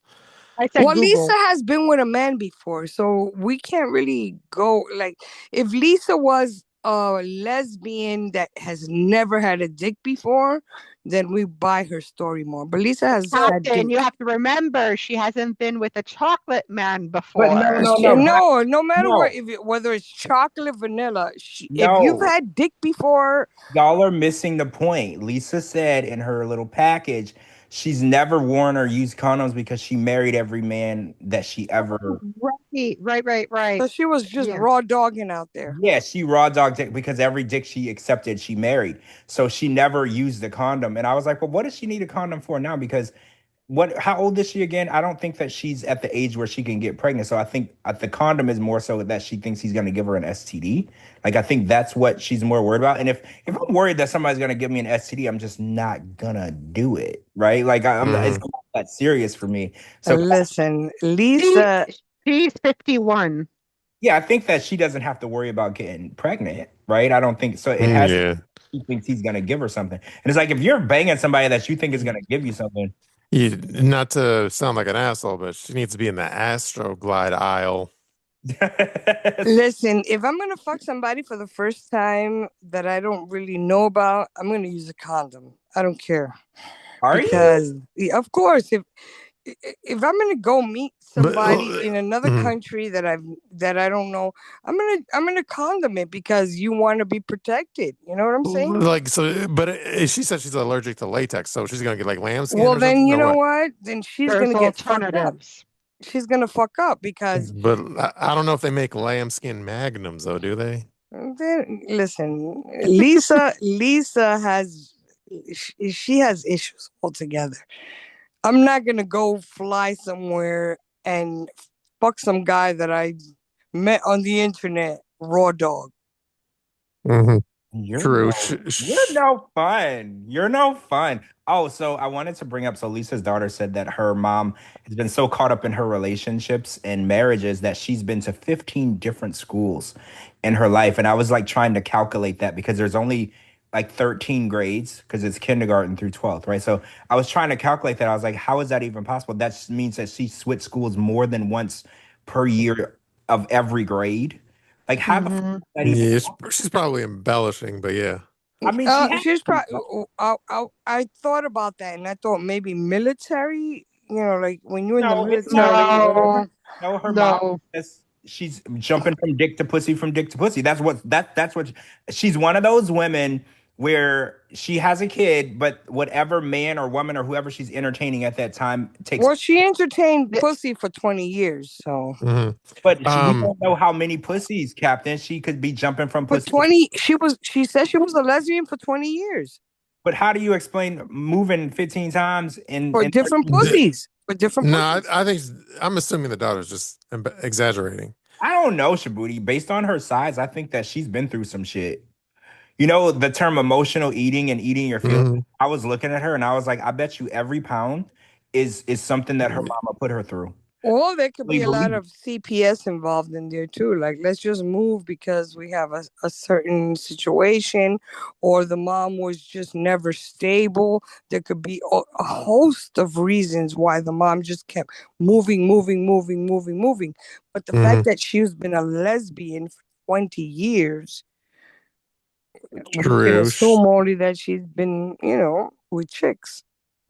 [SPEAKER 3] I said
[SPEAKER 4] well, Lisa
[SPEAKER 3] Google.
[SPEAKER 4] has been with a man before, so we can't really go like if Lisa was a lesbian that has never had a dick before, then we buy her story more. But Lisa has had
[SPEAKER 3] Captain,
[SPEAKER 4] dick.
[SPEAKER 3] you have to remember she hasn't been with a chocolate man
[SPEAKER 2] But no,
[SPEAKER 3] before.
[SPEAKER 2] no, no, but
[SPEAKER 4] No matter what,
[SPEAKER 2] no,
[SPEAKER 4] whether it's chocolate, vanilla, if you've
[SPEAKER 2] no.
[SPEAKER 4] had dick before,
[SPEAKER 2] Y'all are missing the point. Lisa said in her little package, she's never worn or used condoms because she married every man that she ever.
[SPEAKER 3] Right.
[SPEAKER 4] so she was just
[SPEAKER 3] Yeah.
[SPEAKER 4] raw dogging out there.
[SPEAKER 2] Yeah, she raw dog dick because every dick she accepted, she married. So she never used the condom. And I was like, well, what does she need a condom for now? Because how old is she again? I don't think that she's at the age where she can get pregnant. So I think the condom is more so that she thinks he's going to give her an STD. Like I think that's what she's more worried about. And if I'm worried that somebody's going to give me an STD, I'm just not gonna do it, right? Like it's
[SPEAKER 1] Hmm.
[SPEAKER 2] not that serious for me. So
[SPEAKER 4] Listen,
[SPEAKER 3] She,
[SPEAKER 4] Lisa,
[SPEAKER 3] she's 51.
[SPEAKER 2] yeah, I think that she doesn't have to worry about getting pregnant, right? I don't think so. It has to.
[SPEAKER 1] Yeah.
[SPEAKER 2] She thinks he's gonna give her something, and it's like if you're banging somebody that you think is gonna give you something.
[SPEAKER 1] Not to sound like an asshole, but she needs to be in the Astroglide aisle.
[SPEAKER 4] listen, if I'm gonna fuck somebody for the first time that I don't really know about, I'm gonna use a condom. I don't care
[SPEAKER 2] Are you?
[SPEAKER 4] because, of course, if I'm gonna go meet somebody in another country that I don't know, I'm gonna condom it because you want to be protected. You know what I'm saying?
[SPEAKER 1] Like so, but she said she's allergic to latex, so she's gonna get like lambskin
[SPEAKER 4] Well,
[SPEAKER 1] or
[SPEAKER 4] then
[SPEAKER 1] something,
[SPEAKER 4] you
[SPEAKER 1] or
[SPEAKER 4] know
[SPEAKER 1] what?
[SPEAKER 4] what? Then she's
[SPEAKER 3] There's
[SPEAKER 4] gonna get fucked up.
[SPEAKER 3] alternatives.
[SPEAKER 4] She's gonna fuck up because
[SPEAKER 1] But I don't know if they make lambskin magnums though, do they?
[SPEAKER 4] listen, Lisa has she has issues altogether. I'm not gonna go fly somewhere and fuck some guy that I met on the internet, raw dog.
[SPEAKER 1] Mm-hmm.
[SPEAKER 2] You're
[SPEAKER 1] True.
[SPEAKER 2] no fun. You're no fun. Oh, so I wanted to bring up, so Lisa's daughter said that her mom has been so caught up in her relationships and marriages that she's been to 15 different schools in her life. And I was like trying to calculate that because there's only like 13 grades because it's kindergarten through 12th, right? So I was trying to calculate that. I was like, how is that even possible? That means that she switched schools more than once per year of every grade. Like, how the fuck
[SPEAKER 3] Mm-hmm.
[SPEAKER 2] is that even?
[SPEAKER 1] Yeah, she's probably embellishing, but yeah.
[SPEAKER 2] I mean, she has
[SPEAKER 4] She's
[SPEAKER 2] to.
[SPEAKER 4] probably. I thought about that, and I thought maybe military. You know, like when you're in the
[SPEAKER 2] No, it's not.
[SPEAKER 4] military.
[SPEAKER 3] No,
[SPEAKER 2] No, her mom
[SPEAKER 3] no.
[SPEAKER 2] is she's jumping from dick to pussy from dick to pussy. That's what she's one of those women where she has a kid, but whatever man or woman or whoever she's entertaining at that time takes.
[SPEAKER 4] Well, she entertained pussy for 20 years, so.
[SPEAKER 1] Hmm.
[SPEAKER 2] But we don't know how many pussies, Captain. She could be jumping from
[SPEAKER 4] For
[SPEAKER 2] pussy.
[SPEAKER 4] 20, she said she was a lesbian for 20 years.
[SPEAKER 2] But how do you explain moving 15 times
[SPEAKER 4] For
[SPEAKER 2] in
[SPEAKER 4] different
[SPEAKER 2] 13 years?
[SPEAKER 4] pussies. For different
[SPEAKER 1] No,
[SPEAKER 4] pussies.
[SPEAKER 1] I think I'm assuming the daughter's just exaggerating.
[SPEAKER 2] I don't know, Shabooty. Based on her size, I think that she's been through some shit. You know, the term emotional eating and eating your feelings.
[SPEAKER 1] Hmm.
[SPEAKER 2] I was looking at her and I was like, I bet you every pound is something that her mama put her through.
[SPEAKER 4] Or there could be
[SPEAKER 2] Really
[SPEAKER 4] a lot
[SPEAKER 2] believe.
[SPEAKER 4] of CPS involved in there too. Like, let's just move because we have a certain situation, or the mom was just never stable. There could be a host of reasons why the mom just kept moving, moving, moving, moving, moving. But the
[SPEAKER 1] Hmm.
[SPEAKER 4] fact that she's been a lesbian for 20 years, we can
[SPEAKER 1] True.
[SPEAKER 4] assume only that she's been, with chicks.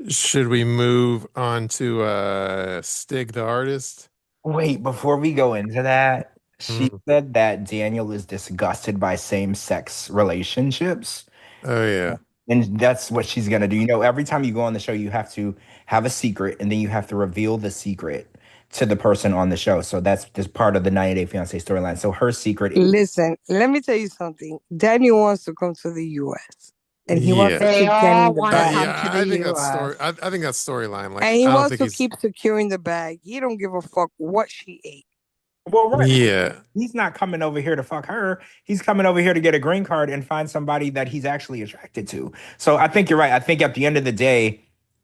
[SPEAKER 1] Should we move on to Stig the artist?
[SPEAKER 2] Wait, before we go into that, she
[SPEAKER 1] Mhm.
[SPEAKER 2] said that Daniel is disgusted by same-sex relationships.
[SPEAKER 1] Oh yeah.
[SPEAKER 2] And that's what she's gonna do. You know, every time you go on the show, you have to have a secret and then you have to reveal the secret to the person on the show. So that's just part of the 90 Day Fiancé storyline. So her secret.
[SPEAKER 4] Listen, let me tell you something. Daniel wants to come to the US and he wants
[SPEAKER 1] Yeah.
[SPEAKER 4] to
[SPEAKER 3] They
[SPEAKER 4] keep getting
[SPEAKER 3] all
[SPEAKER 4] the
[SPEAKER 3] want to
[SPEAKER 4] bag.
[SPEAKER 3] come to
[SPEAKER 1] Yeah,
[SPEAKER 3] the
[SPEAKER 1] I think that's
[SPEAKER 3] US.
[SPEAKER 1] story. I think that's storyline. Like,
[SPEAKER 4] And he
[SPEAKER 1] I don't
[SPEAKER 4] wants
[SPEAKER 1] think
[SPEAKER 4] to
[SPEAKER 1] he's.
[SPEAKER 4] keep securing the bag. He don't give a fuck what she ate.
[SPEAKER 2] Well, right.
[SPEAKER 1] Yeah,
[SPEAKER 2] He's not coming over here to fuck her. He's coming over here to get a green card and find somebody that he's actually attracted to. So I think you're right. I think at the end of the day,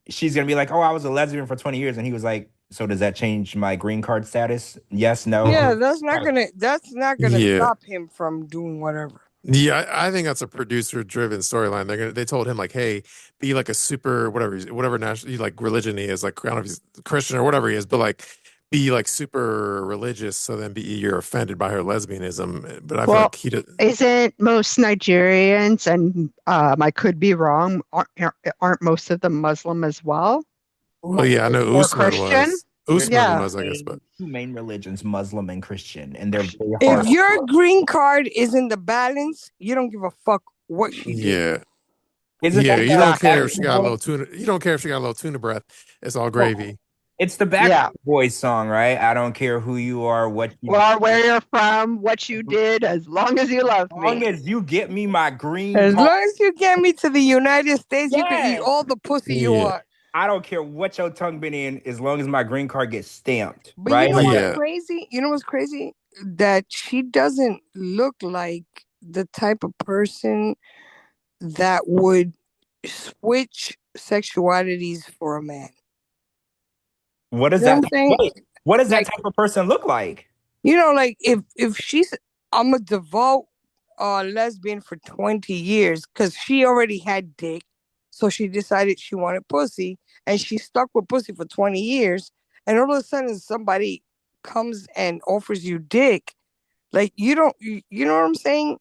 [SPEAKER 2] she's gonna be like, "Oh, I was a lesbian for 20 years," and he was like, "So does that change my green card status? Yes, no."
[SPEAKER 4] Yeah,
[SPEAKER 1] mhm,
[SPEAKER 4] that's not gonna
[SPEAKER 1] yeah,
[SPEAKER 4] stop him from doing whatever.
[SPEAKER 1] yeah. I think that's a producer-driven storyline. They told him like, hey, be like a super whatever national like religion he is. Like, I don't know if he's Christian or whatever he is, but like, be like super religious. So then you're offended by her lesbianism. But I feel
[SPEAKER 3] Well,
[SPEAKER 1] like he did.
[SPEAKER 3] isn't most Nigerians, and I could be wrong, aren't most of them Muslim as well?
[SPEAKER 1] Well, yeah, I know
[SPEAKER 3] Or
[SPEAKER 1] Usman
[SPEAKER 3] Christian?
[SPEAKER 1] was.
[SPEAKER 2] There's
[SPEAKER 1] Usman
[SPEAKER 3] Yeah.
[SPEAKER 1] was, I guess, but
[SPEAKER 2] two main religions, Muslim and Christian, and they're very
[SPEAKER 4] If
[SPEAKER 2] hard.
[SPEAKER 4] your green card is in the balance, you don't give a fuck what she did.
[SPEAKER 1] yeah.
[SPEAKER 2] Isn't
[SPEAKER 1] Yeah,
[SPEAKER 2] that
[SPEAKER 1] you don't
[SPEAKER 2] the
[SPEAKER 1] care if she
[SPEAKER 2] Backstreet
[SPEAKER 1] got a
[SPEAKER 2] Boys?
[SPEAKER 1] little tuna. You don't care if she got a little tuna breath. It's all
[SPEAKER 2] Well,
[SPEAKER 1] gravy.
[SPEAKER 2] it's the
[SPEAKER 3] Yeah.
[SPEAKER 2] Backstreet Boys song, right? I don't care who you are, what you
[SPEAKER 3] Or where you're from, what you did, as long as you love
[SPEAKER 2] as long
[SPEAKER 3] me.
[SPEAKER 2] as you get me my green
[SPEAKER 4] As
[SPEAKER 2] card.
[SPEAKER 4] long as you get me to the United States, you can eat
[SPEAKER 2] Yes.
[SPEAKER 4] all the pussy you
[SPEAKER 1] Yeah,
[SPEAKER 4] want.
[SPEAKER 2] I don't care what your tongue been in, as long as my green card gets stamped,
[SPEAKER 4] But you
[SPEAKER 2] right?
[SPEAKER 4] know
[SPEAKER 2] Like
[SPEAKER 4] what's
[SPEAKER 2] that.
[SPEAKER 1] yeah.
[SPEAKER 4] crazy? You know what's crazy? That she doesn't look like the type of person that would switch sexualities for a man.
[SPEAKER 2] What does
[SPEAKER 4] You know
[SPEAKER 2] that
[SPEAKER 4] what I'm saying?
[SPEAKER 2] wait? What does that
[SPEAKER 4] Like,
[SPEAKER 2] type of person look like?
[SPEAKER 4] like if she's I'm a devout lesbian for 20 years because she already had dick, so she decided she wanted pussy, and she stuck with pussy for 20 years, and all of a sudden somebody comes and offers you dick, like you know what I'm saying?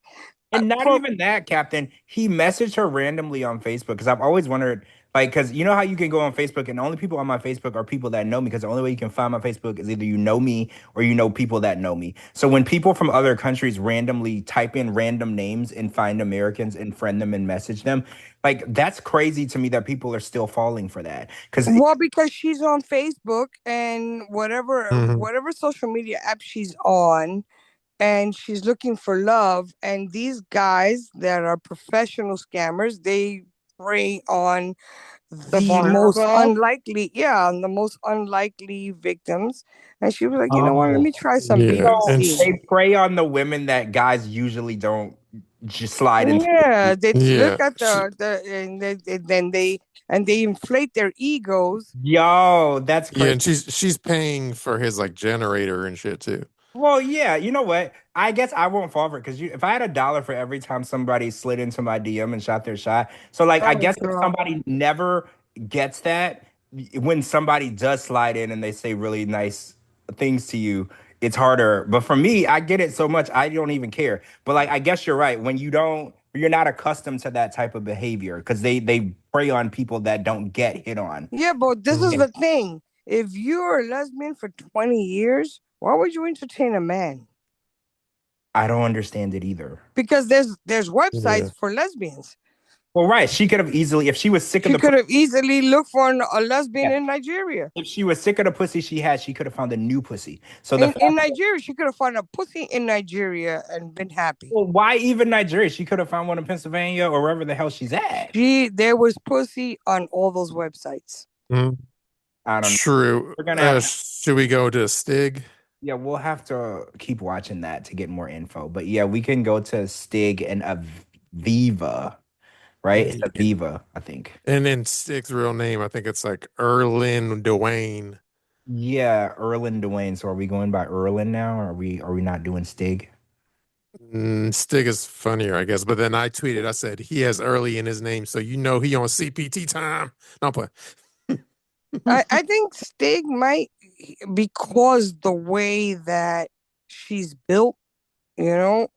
[SPEAKER 2] And not
[SPEAKER 4] For
[SPEAKER 2] even that, Captain. He messaged her randomly on Facebook because I've always wondered, Like, because you know how you can go on Facebook and the only people on my Facebook are people that know me because the only way you can find my Facebook is either you know me or you know people that know me. So when people from other countries randomly type in random names and find Americans and friend them and message them, like that's crazy to me that people are still falling for that. Because
[SPEAKER 4] Well, because she's on Facebook and
[SPEAKER 1] Hmm.
[SPEAKER 4] whatever social media app she's on, and she's looking for love. And these guys that are professional scammers, they prey on
[SPEAKER 3] The
[SPEAKER 4] the most
[SPEAKER 3] vulnerable.
[SPEAKER 4] unlikely, yeah, on the most unlikely victims. And she was like, you know what? Let
[SPEAKER 2] oh,
[SPEAKER 4] me try some
[SPEAKER 1] Yeah,
[SPEAKER 2] so
[SPEAKER 1] and
[SPEAKER 4] BBC.
[SPEAKER 1] sh
[SPEAKER 2] they prey on the women that guys usually don't just slide into.
[SPEAKER 4] Yeah, they
[SPEAKER 1] yeah,
[SPEAKER 4] look at
[SPEAKER 1] she,
[SPEAKER 4] and they inflate their egos.
[SPEAKER 2] Yo, that's
[SPEAKER 1] yeah,
[SPEAKER 2] crazy.
[SPEAKER 1] and she's paying for his like generator and shit too.
[SPEAKER 2] Well, yeah, you know what? I guess I won't fall for it because if I had $1 for every time somebody slid into my DM and shot their shot, so like I
[SPEAKER 4] Oh
[SPEAKER 2] guess if
[SPEAKER 4] God.
[SPEAKER 2] somebody never gets that, when somebody does slide in and they say really nice things to you, it's harder. But for me, I get it so much I don't even care. But like I guess you're right. When you're not accustomed to that type of behavior because they prey on people that don't get hit on.
[SPEAKER 4] Yeah, but this is
[SPEAKER 1] Mhm.
[SPEAKER 4] the thing. If you're a lesbian for 20 years, why would you entertain a man?
[SPEAKER 2] I don't understand it either.
[SPEAKER 4] Because there's
[SPEAKER 1] Yeah,
[SPEAKER 4] websites for lesbians.
[SPEAKER 2] Well, right. She could have easily, if she was sick of
[SPEAKER 4] She
[SPEAKER 2] the
[SPEAKER 4] could
[SPEAKER 2] pussy,
[SPEAKER 4] have easily looked for a lesbian
[SPEAKER 2] yeah.
[SPEAKER 4] in Nigeria.
[SPEAKER 2] If she was sick of the pussy she had, she could have found a new pussy. So the
[SPEAKER 4] In
[SPEAKER 2] fact,
[SPEAKER 4] Nigeria, she could have found a pussy in Nigeria and been happy.
[SPEAKER 2] well, why even Nigeria? She could have found one in Pennsylvania or wherever the hell she's at.
[SPEAKER 4] There was pussy on all those websites.
[SPEAKER 1] mhm.
[SPEAKER 2] I don't know.
[SPEAKER 1] True.
[SPEAKER 2] We're gonna have to,
[SPEAKER 1] Should we go to Stig?
[SPEAKER 2] yeah, we'll have to keep watching that to get more info. But yeah, we can go to Stig and Aviva, right? It's
[SPEAKER 1] Yeah.
[SPEAKER 2] Aviva, I think.
[SPEAKER 1] And then Stig's real name, I think it's like Erlin Dwayne.
[SPEAKER 2] Yeah, Erlin Dwayne. So are we going by Erlin now? Or are we not doing Stig?
[SPEAKER 1] Stig is funnier, I guess. But then I tweeted, I said he has early in his name, so you know he on CPT time. No, but
[SPEAKER 4] I think Stig might, because the way that she's built, you know,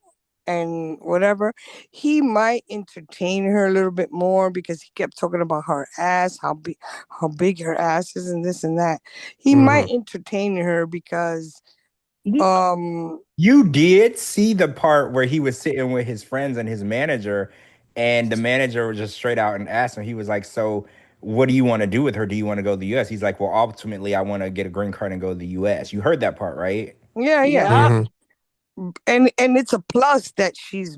[SPEAKER 4] and whatever, he might entertain her a little bit more because he kept talking about her ass, how big her ass is, and this and that. He
[SPEAKER 1] Mhm.
[SPEAKER 4] might entertain her because
[SPEAKER 2] You
[SPEAKER 4] um
[SPEAKER 2] you did see the part where he was sitting with his friends and his manager, and the manager was just straight out and asked him. He was like, "So, what do you want to do with her? Do you want to go to the U.S.?" He's like, "Well, ultimately, I want to get a green card and go to the U.S." You heard that part, right?
[SPEAKER 4] yeah, yeah.
[SPEAKER 3] Yeah.
[SPEAKER 1] Mhm.
[SPEAKER 4] And it's a plus that she's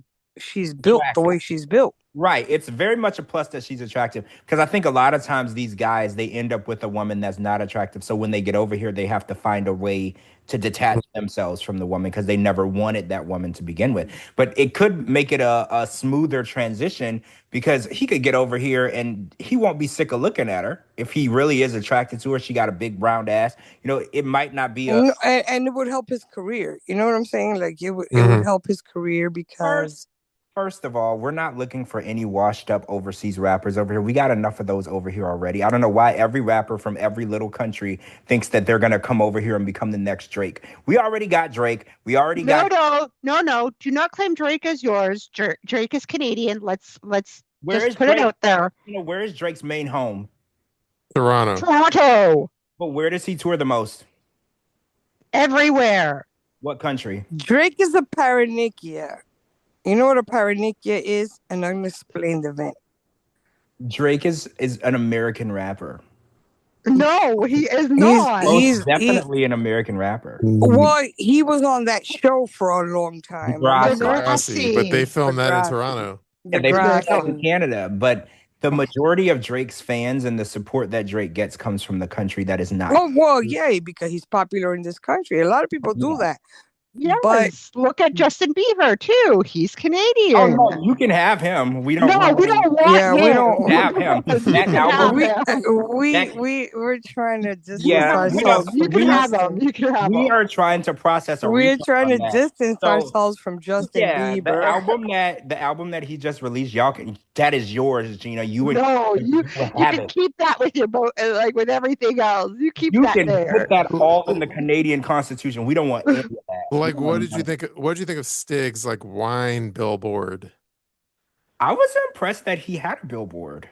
[SPEAKER 4] built the
[SPEAKER 2] Attractive.
[SPEAKER 4] way she's built.
[SPEAKER 2] Right. It's very much a plus that she's attractive because I think a lot of times these guys they end up with a woman that's not attractive. So when they get over here, they have to find a way to detach themselves from the woman because they never wanted that woman to begin with. But it could make it a smoother transition because he could get over here and he won't be sick of looking at her if he really is attracted to her. She got a big round ass. It might not be a
[SPEAKER 4] And it would help his career. You know what I'm saying? Like it would
[SPEAKER 1] Mhm.
[SPEAKER 4] help his career
[SPEAKER 2] first.
[SPEAKER 4] because
[SPEAKER 2] First of all, we're not looking for any washed up overseas rappers over here. We got enough of those over here already. I don't know why every rapper from every little country thinks that they're going to come over here and become the next Drake. We already got Drake. We already
[SPEAKER 3] No,
[SPEAKER 2] got.
[SPEAKER 3] no, no, no. Do not claim Drake as yours. Drake is Canadian. Let's
[SPEAKER 2] Where
[SPEAKER 3] just
[SPEAKER 2] is
[SPEAKER 3] put it
[SPEAKER 2] Drake?
[SPEAKER 3] out there.
[SPEAKER 2] Where is Drake's main home?
[SPEAKER 1] Toronto.
[SPEAKER 3] Toronto,
[SPEAKER 2] But where does he tour the most?
[SPEAKER 3] everywhere.
[SPEAKER 2] What country?
[SPEAKER 4] Drake is a paranikia. You know what a paranikia is? An unexplained event.
[SPEAKER 2] Drake is an American rapper.
[SPEAKER 3] No, he is
[SPEAKER 4] He's
[SPEAKER 3] not.
[SPEAKER 2] Most
[SPEAKER 4] he's he
[SPEAKER 2] definitely an American rapper.
[SPEAKER 4] Well, he was on that show for a long time.
[SPEAKER 2] Degrassi.
[SPEAKER 4] Remember?
[SPEAKER 1] Degrassi, but they
[SPEAKER 3] Degrassi.
[SPEAKER 1] filmed that in
[SPEAKER 4] Degrassi.
[SPEAKER 1] Toronto.
[SPEAKER 2] Yeah, they filmed that in
[SPEAKER 4] Degrassi.
[SPEAKER 2] Canada, but the majority of Drake's fans and the support that Drake gets comes from the country that is not.
[SPEAKER 4] Oh well, yeah, because he's popular in this country. A lot of people do
[SPEAKER 2] Yeah.
[SPEAKER 4] that. But
[SPEAKER 3] Yes, look at Justin Bieber too. He's
[SPEAKER 2] Oh
[SPEAKER 3] Canadian.
[SPEAKER 2] no, you can have him. We don't
[SPEAKER 3] No,
[SPEAKER 2] want
[SPEAKER 3] we
[SPEAKER 2] him.
[SPEAKER 3] don't want
[SPEAKER 4] yeah, we
[SPEAKER 3] him.
[SPEAKER 2] You can have
[SPEAKER 4] don't.
[SPEAKER 2] him.
[SPEAKER 3] You
[SPEAKER 2] That
[SPEAKER 3] can have
[SPEAKER 2] album,
[SPEAKER 4] We
[SPEAKER 3] him.
[SPEAKER 2] that
[SPEAKER 4] we're trying to
[SPEAKER 3] You can
[SPEAKER 4] distance
[SPEAKER 2] yeah,
[SPEAKER 3] have
[SPEAKER 2] we don't.
[SPEAKER 3] both.
[SPEAKER 4] ourselves
[SPEAKER 3] You
[SPEAKER 4] from
[SPEAKER 3] can
[SPEAKER 2] We
[SPEAKER 3] have him.
[SPEAKER 4] Justin.
[SPEAKER 3] You can have
[SPEAKER 2] we
[SPEAKER 3] him.
[SPEAKER 2] are trying to process a
[SPEAKER 4] We're
[SPEAKER 2] refund
[SPEAKER 4] trying
[SPEAKER 2] on
[SPEAKER 4] to
[SPEAKER 2] that.
[SPEAKER 4] distance
[SPEAKER 2] So
[SPEAKER 4] ourselves from Justin
[SPEAKER 2] yeah, the
[SPEAKER 4] Bieber.
[SPEAKER 2] album that he just released, y'all can that is yours, Gina.
[SPEAKER 3] No, you
[SPEAKER 2] You can
[SPEAKER 3] you
[SPEAKER 2] have
[SPEAKER 3] can
[SPEAKER 2] it.
[SPEAKER 3] keep that with your boat, like with everything else. You keep
[SPEAKER 2] You
[SPEAKER 3] that
[SPEAKER 2] can put
[SPEAKER 3] there.
[SPEAKER 2] that all in the Canadian Constitution. We don't want any of that. We
[SPEAKER 1] Like,
[SPEAKER 2] don't want none of
[SPEAKER 1] what did you think of Stig's like wine billboard?
[SPEAKER 2] I was impressed that he had a billboard.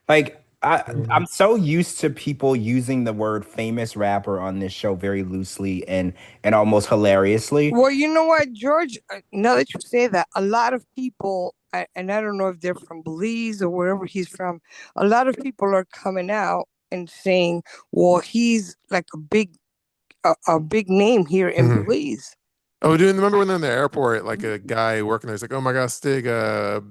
[SPEAKER 2] Like I'm so used to people using the word famous rapper on this show very loosely and almost hilariously.
[SPEAKER 4] Well, you know what, George? Now that you say that, a lot of people, and I don't know if they're from Belize or wherever he's from, a lot of people are coming out and saying, "Well, he's like a big name here in
[SPEAKER 1] Mhm.
[SPEAKER 4] Belize."
[SPEAKER 1] Oh, do you remember when they're in the airport, like a guy working there's like, "Oh my God, Stig,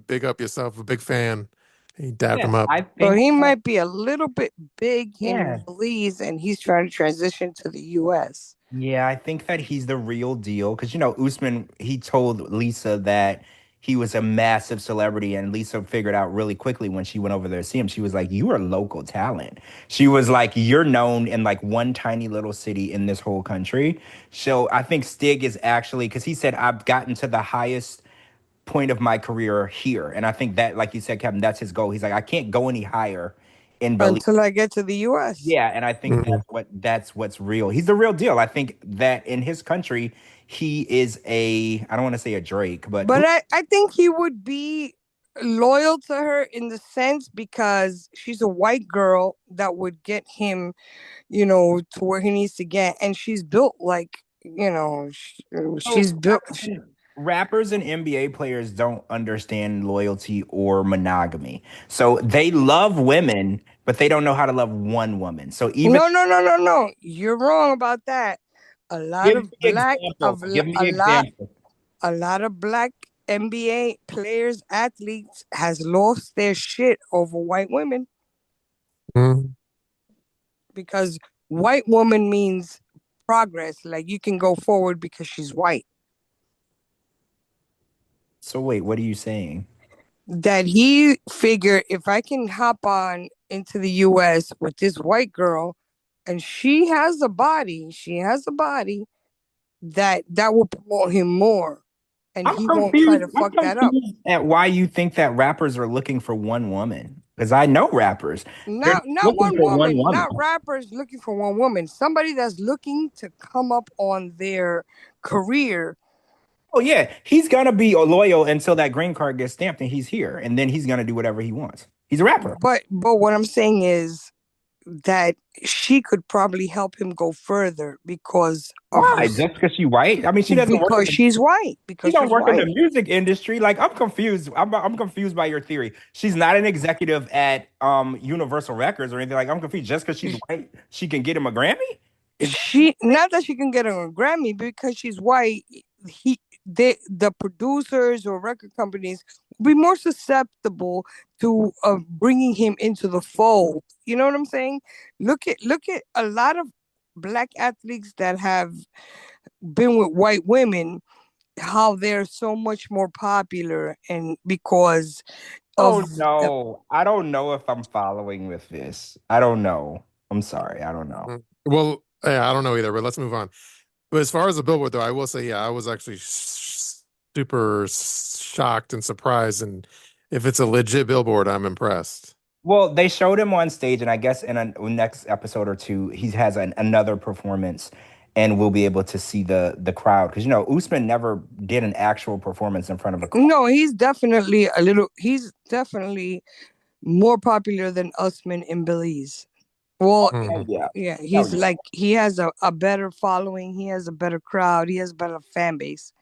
[SPEAKER 1] big up yourself, a big fan." He dapped
[SPEAKER 2] Yeah,
[SPEAKER 1] him up.
[SPEAKER 2] I
[SPEAKER 4] So
[SPEAKER 2] think
[SPEAKER 4] he
[SPEAKER 2] that,
[SPEAKER 4] might be a little bit big
[SPEAKER 2] yeah.
[SPEAKER 4] in Belize, and he's trying to transition to the U.S.
[SPEAKER 2] Yeah, I think that he's the real deal because Usman, he told Lisa that he was a massive celebrity, and Lisa figured out really quickly when she went over there to see him. She was like, "You are local talent." She was like, "You're known in like one tiny little city in this whole country." So I think Stig is actually because he said, "I've gotten to the highest point of my career here," and I think that, like you said, Kevin, that's his goal. He's like, "I can't go any higher in Belize."
[SPEAKER 4] Until I get to the U.S.
[SPEAKER 2] Yeah, and I think
[SPEAKER 1] Mhm.
[SPEAKER 2] that's what's real. He's the real deal. I think that in his country, he is I don't want to say a Drake, but
[SPEAKER 4] But I think he would be loyal to her in the sense because she's a white girl that would get him, to where he needs to get. And she's built like,
[SPEAKER 2] so
[SPEAKER 4] she's built.
[SPEAKER 2] rappers and NBA players don't understand loyalty or monogamy. So they love women, but they don't know how to love one woman. So even
[SPEAKER 4] No, no, no, no, no. You're wrong about that. A lot
[SPEAKER 2] give
[SPEAKER 4] of
[SPEAKER 2] me
[SPEAKER 4] black
[SPEAKER 2] example.
[SPEAKER 4] of
[SPEAKER 2] Give me
[SPEAKER 4] a lot
[SPEAKER 2] example.
[SPEAKER 4] a lot of black NBA players, athletes has lost their shit over white women
[SPEAKER 1] Mhm.
[SPEAKER 4] because white woman means progress. Like you can go forward because she's white.
[SPEAKER 2] So wait, what are you saying?
[SPEAKER 4] That he figured if I can hop on into the US with this white girl and she has a body that will promote him more and
[SPEAKER 2] I'm
[SPEAKER 4] he won't try
[SPEAKER 2] confused.
[SPEAKER 4] to
[SPEAKER 2] I'm
[SPEAKER 4] fuck that up.
[SPEAKER 2] confused at why you think that rappers are looking for one woman. Because I know rappers. They're
[SPEAKER 4] Not
[SPEAKER 2] looking
[SPEAKER 4] one
[SPEAKER 2] for one
[SPEAKER 4] woman,
[SPEAKER 2] woman.
[SPEAKER 4] not rappers looking for one woman. Somebody that's looking to come up on their career.
[SPEAKER 2] Oh yeah, he's gonna be loyal until that green card gets stamped and he's here, and then he's gonna do whatever he wants. He's a rapper.
[SPEAKER 4] But what I'm saying is that she could probably help him go further because of her
[SPEAKER 2] Why? Just because she's white? I mean, she doesn't work in
[SPEAKER 4] because
[SPEAKER 2] the
[SPEAKER 4] she's white.
[SPEAKER 2] she
[SPEAKER 4] Because
[SPEAKER 2] don't
[SPEAKER 4] she's
[SPEAKER 2] work in the
[SPEAKER 4] white.
[SPEAKER 2] music industry. Like I'm confused. I'm confused by your theory. She's not an executive at Universal Records or anything. Like I'm confused. Just because she's white, she can get him a Grammy? Is that what
[SPEAKER 4] She
[SPEAKER 2] you're
[SPEAKER 4] not that she can get a Grammy because she's white. The producers or record companies will be more susceptible to bringing him into the fold. You know what I'm saying? Look at a lot of black athletes that have been with white women, how they're so much more popular, and because of
[SPEAKER 2] Oh no, I don't know if I'm following with this. I don't know. I'm sorry, I don't know.
[SPEAKER 1] Mhm. Well, yeah, I don't know either, but let's move on. But as far as the Billboard, though, I will say, yeah, I was actually super shocked and surprised. And if it's a legit Billboard, I'm impressed.
[SPEAKER 2] Well, they showed him on stage, and I guess in a next episode or two, he has another performance, and we'll be able to see the crowd because Usman never did an actual performance in front of a crowd.
[SPEAKER 4] no, he's definitely more popular than Usman in Belize. Well,
[SPEAKER 2] Hell
[SPEAKER 1] Mhm.
[SPEAKER 2] yeah,
[SPEAKER 4] yeah,
[SPEAKER 2] hell
[SPEAKER 4] he's
[SPEAKER 2] yeah.
[SPEAKER 4] like he has a better following, he has a better crowd, he has a better fan base.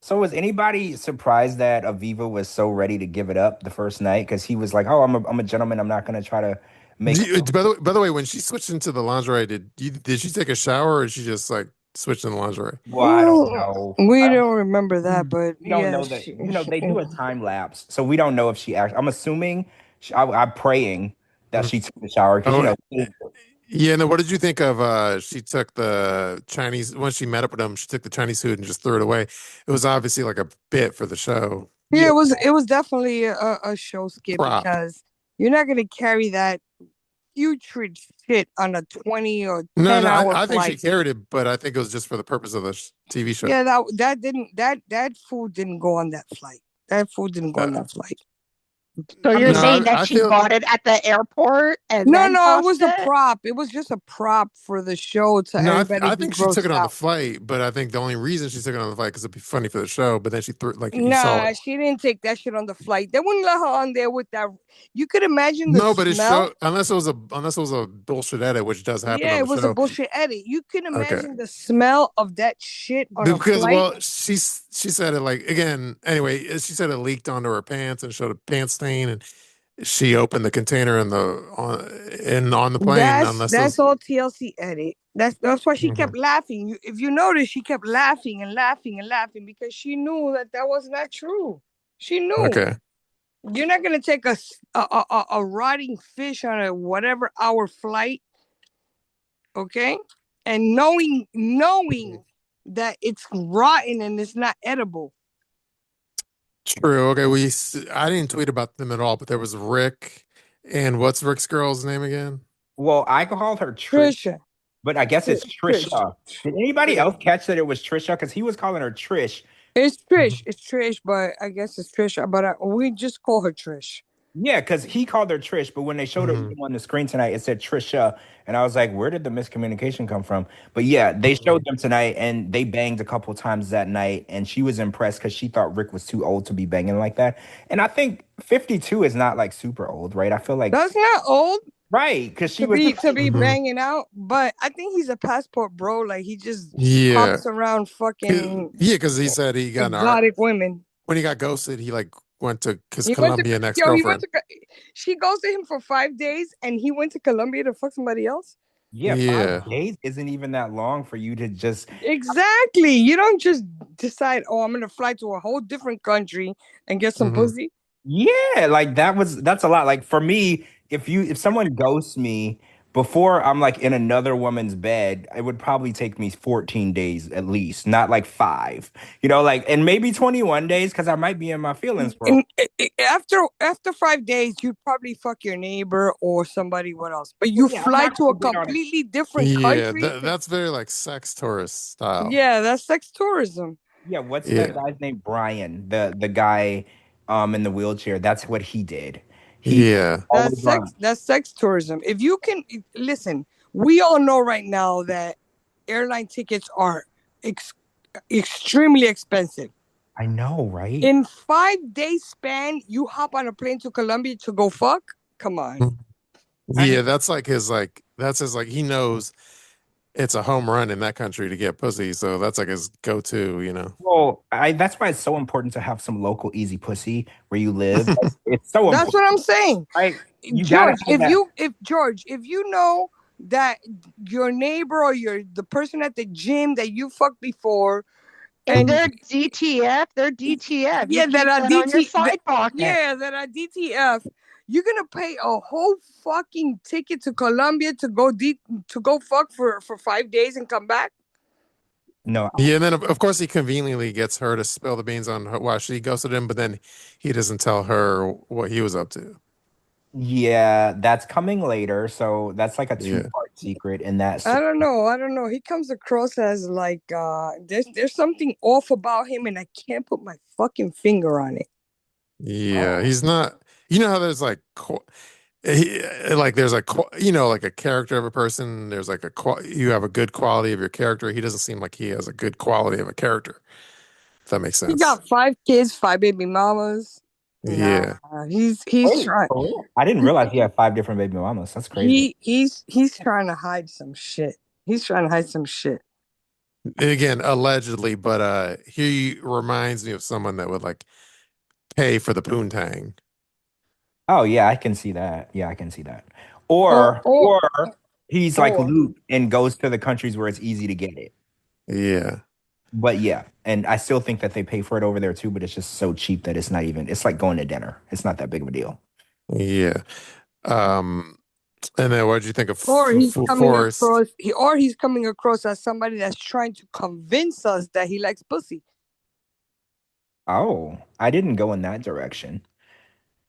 [SPEAKER 2] So was anybody surprised that Aviva was so ready to give it up the first night? Because he was like, "Oh, I'm a gentleman. I'm not gonna try to make."
[SPEAKER 1] By the way, when she switched into the lingerie, did she take a shower or did she just like switch in the lingerie?
[SPEAKER 2] Well, I don't know.
[SPEAKER 4] We don't remember that,
[SPEAKER 2] We
[SPEAKER 4] but
[SPEAKER 2] don't
[SPEAKER 4] yeah,
[SPEAKER 2] know that. They do a time lapse, so we don't know if she actually. I'm assuming. I'm praying that
[SPEAKER 1] Mhm.
[SPEAKER 2] she took the shower because
[SPEAKER 1] Oh, yeah. No, what did you think of she took the Chinese when she met up with him, she took the Chinese food and just threw it away. It was obviously like a bit for the show.
[SPEAKER 4] yeah,
[SPEAKER 2] yeah.
[SPEAKER 4] it was definitely a show skip
[SPEAKER 1] Prop.
[SPEAKER 4] because you're not gonna carry that putrid shit on a 20 or
[SPEAKER 1] No,
[SPEAKER 4] 10
[SPEAKER 1] no,
[SPEAKER 4] hour
[SPEAKER 1] I think she
[SPEAKER 4] flight.
[SPEAKER 1] carried it, but I think it was just for the purpose of the TV show.
[SPEAKER 4] Yeah, that food didn't go on that flight. That food didn't go
[SPEAKER 1] Uh,
[SPEAKER 4] on that flight.
[SPEAKER 3] So
[SPEAKER 4] I
[SPEAKER 3] you're
[SPEAKER 4] mean,
[SPEAKER 1] No,
[SPEAKER 3] saying that
[SPEAKER 1] I
[SPEAKER 3] she
[SPEAKER 1] feel
[SPEAKER 3] bought it at the airport and
[SPEAKER 4] no,
[SPEAKER 3] then
[SPEAKER 4] no, it
[SPEAKER 3] tossed
[SPEAKER 4] was a
[SPEAKER 3] it?
[SPEAKER 4] prop. It was just a prop for the show to
[SPEAKER 1] no,
[SPEAKER 4] everybody
[SPEAKER 1] I
[SPEAKER 4] be
[SPEAKER 1] think she took
[SPEAKER 4] grossed
[SPEAKER 1] it on the
[SPEAKER 4] out.
[SPEAKER 1] flight, but I think the only reason she took it on the flight because it'd be funny for the show. But then she threw like you saw
[SPEAKER 4] Nah,
[SPEAKER 1] it.
[SPEAKER 4] she didn't take that shit on the flight. They wouldn't let her on there with that. You could imagine the
[SPEAKER 1] No, but it
[SPEAKER 4] smell.
[SPEAKER 1] showed unless it was a bullshit edit, which does happen
[SPEAKER 4] Yeah,
[SPEAKER 1] on
[SPEAKER 4] it
[SPEAKER 1] the
[SPEAKER 4] was a
[SPEAKER 1] show.
[SPEAKER 4] bullshit edit. You can
[SPEAKER 1] Okay,
[SPEAKER 4] imagine the smell of that shit on a
[SPEAKER 1] because
[SPEAKER 4] flight.
[SPEAKER 1] well, she said it like again. Anyway, she said it leaked onto her pants and showed a pants stain, and she opened the container in the on the plane. Unless it
[SPEAKER 4] That's
[SPEAKER 1] was.
[SPEAKER 4] all TLC edit. That's why she
[SPEAKER 1] Mhm.
[SPEAKER 4] kept laughing. If you notice, she kept laughing and laughing and laughing because she knew that that was not true. She knew.
[SPEAKER 1] Okay.
[SPEAKER 4] You're not gonna take a rotting fish on a whatever hour flight, okay? And knowing that it's rotten and it's not edible.
[SPEAKER 1] True. Okay. I didn't tweet about them at all, but there was Rick and what's Rick's girl's name again?
[SPEAKER 2] Well, I called her Trish,
[SPEAKER 4] Trisha,
[SPEAKER 2] but I guess it's
[SPEAKER 4] Trish,
[SPEAKER 2] Trisha. Did anybody else catch that it was Trisha? Because he was calling her Trish.
[SPEAKER 1] Mhm.
[SPEAKER 4] It's Trish, but I guess it's Trisha. But we just call her Trish.
[SPEAKER 2] Yeah, because he called her Trish, but when they showed her
[SPEAKER 1] Mhm.
[SPEAKER 2] name on the screen tonight, it said Trisha. And I was like, where did the miscommunication come from? But yeah, they showed
[SPEAKER 1] Mhm.
[SPEAKER 2] them tonight and they banged a couple times that night. And she was impressed because she thought Rick was too old to be banging like that. And I think 52 is not like super old, right? I feel like,
[SPEAKER 4] That's not old
[SPEAKER 2] right, because she
[SPEAKER 4] to
[SPEAKER 2] was
[SPEAKER 4] be
[SPEAKER 1] Mhm.
[SPEAKER 4] banging out, but I think he's a passport bro. Like he just
[SPEAKER 1] Yeah.
[SPEAKER 4] hops around fucking
[SPEAKER 1] Yeah, because he said he got in art
[SPEAKER 4] exotic women.
[SPEAKER 1] when he got ghosted. He like went to his
[SPEAKER 4] He went to
[SPEAKER 1] Colombian ex
[SPEAKER 4] yo. He went
[SPEAKER 1] girlfriend.
[SPEAKER 4] to. She goes to him for 5 days, and he went to Colombia to fuck somebody else.
[SPEAKER 2] yeah,
[SPEAKER 1] Yeah.
[SPEAKER 2] 5 days isn't even that long for you to just
[SPEAKER 4] Exactly. You don't just decide, oh, I'm gonna fly to a whole different country and get some
[SPEAKER 1] Hmm.
[SPEAKER 4] pussy.
[SPEAKER 2] yeah, like that's a lot. Like for me, if someone ghosts me before I'm like in another woman's bed, it would probably take me 14 days at least, not like 5. Like and maybe 21 days because I might be in my feelings for
[SPEAKER 4] And after 5 days, you'd probably fuck your neighbor or somebody. What else? But
[SPEAKER 2] well,
[SPEAKER 4] you
[SPEAKER 2] yeah, I'm
[SPEAKER 4] fly
[SPEAKER 2] not
[SPEAKER 4] to a
[SPEAKER 2] gonna wait on it.
[SPEAKER 4] completely different
[SPEAKER 1] Yeah.
[SPEAKER 4] country.
[SPEAKER 1] That's very like sex tourist style.
[SPEAKER 4] Yeah, that's sex tourism.
[SPEAKER 2] Yeah, what's that
[SPEAKER 1] Yeah.
[SPEAKER 2] guy's name? Brian, the guy in the wheelchair. That's what he did. He
[SPEAKER 1] Yeah.
[SPEAKER 2] always on.
[SPEAKER 4] That's sex tourism. If you can listen, we all know right now that airline tickets are ex- extremely expensive.
[SPEAKER 2] I know, right?
[SPEAKER 4] In 5 day span, you hop on a plane to Colombia to go fuck. Come on.
[SPEAKER 1] Mhm.
[SPEAKER 2] I know.
[SPEAKER 1] Yeah, that's like his like that's his like he knows it's a home run in that country to get pussy, so that's like his go-to.
[SPEAKER 2] Well, that's why it's so important to have some local easy pussy where you live. Like, it's so
[SPEAKER 4] That's what
[SPEAKER 2] important,
[SPEAKER 4] I'm saying.
[SPEAKER 2] right? You gotta
[SPEAKER 4] George,
[SPEAKER 2] have that.
[SPEAKER 4] if you know that your neighbor or the person at the gym that you fucked before
[SPEAKER 3] If
[SPEAKER 4] and
[SPEAKER 3] they're DTF, they're DTF. You
[SPEAKER 4] yeah, that
[SPEAKER 3] keep
[SPEAKER 4] are
[SPEAKER 3] that on your side pocket.
[SPEAKER 4] yeah, that are DTF, you're gonna pay a whole fucking ticket to Colombia to to go fuck for 5 days and come back.
[SPEAKER 2] No,
[SPEAKER 1] Yeah, and then of course he conveniently gets her to spill the beans on her why she ghosted him, but then he doesn't tell her what he was up to.
[SPEAKER 2] yeah, that's coming later. So that's like a
[SPEAKER 1] Yeah.
[SPEAKER 2] two-part secret in that.
[SPEAKER 4] I don't know. I don't know. He comes across as like there's something off about him and I can't put my fucking finger on it.
[SPEAKER 1] Yeah, he's not. You know how there's like like there's like like a character of a person. There's like you have a good quality of your character. He doesn't seem like he has a good quality of a character. If that makes
[SPEAKER 4] He
[SPEAKER 1] sense.
[SPEAKER 4] got 5 kids, 5 baby mamas. Nah,
[SPEAKER 1] Yeah.
[SPEAKER 4] he's
[SPEAKER 2] Wait,
[SPEAKER 4] trying
[SPEAKER 2] for real? I didn't realize he had 5 different baby mamas. That's crazy.
[SPEAKER 4] he's trying to hide some shit. He's trying to hide some shit.
[SPEAKER 1] Again, allegedly, but he reminds me of someone that would like pay for the poontang.
[SPEAKER 2] Oh yeah, I can see that. Yeah, I can see that.
[SPEAKER 4] Or
[SPEAKER 2] Or he's like
[SPEAKER 4] or
[SPEAKER 2] Luke and goes to the countries where it's easy to get it.
[SPEAKER 1] Yeah.
[SPEAKER 2] But yeah, and I still think that they pay for it over there too, but it's just so cheap that it's not even, it's like going to dinner. It's not that big of a deal.
[SPEAKER 1] Yeah. Um, and then what did you think of
[SPEAKER 4] or he's coming
[SPEAKER 1] Forrest?
[SPEAKER 4] across he's coming across as somebody that's trying to convince us that he likes pussy.
[SPEAKER 2] Oh, I didn't go in that direction.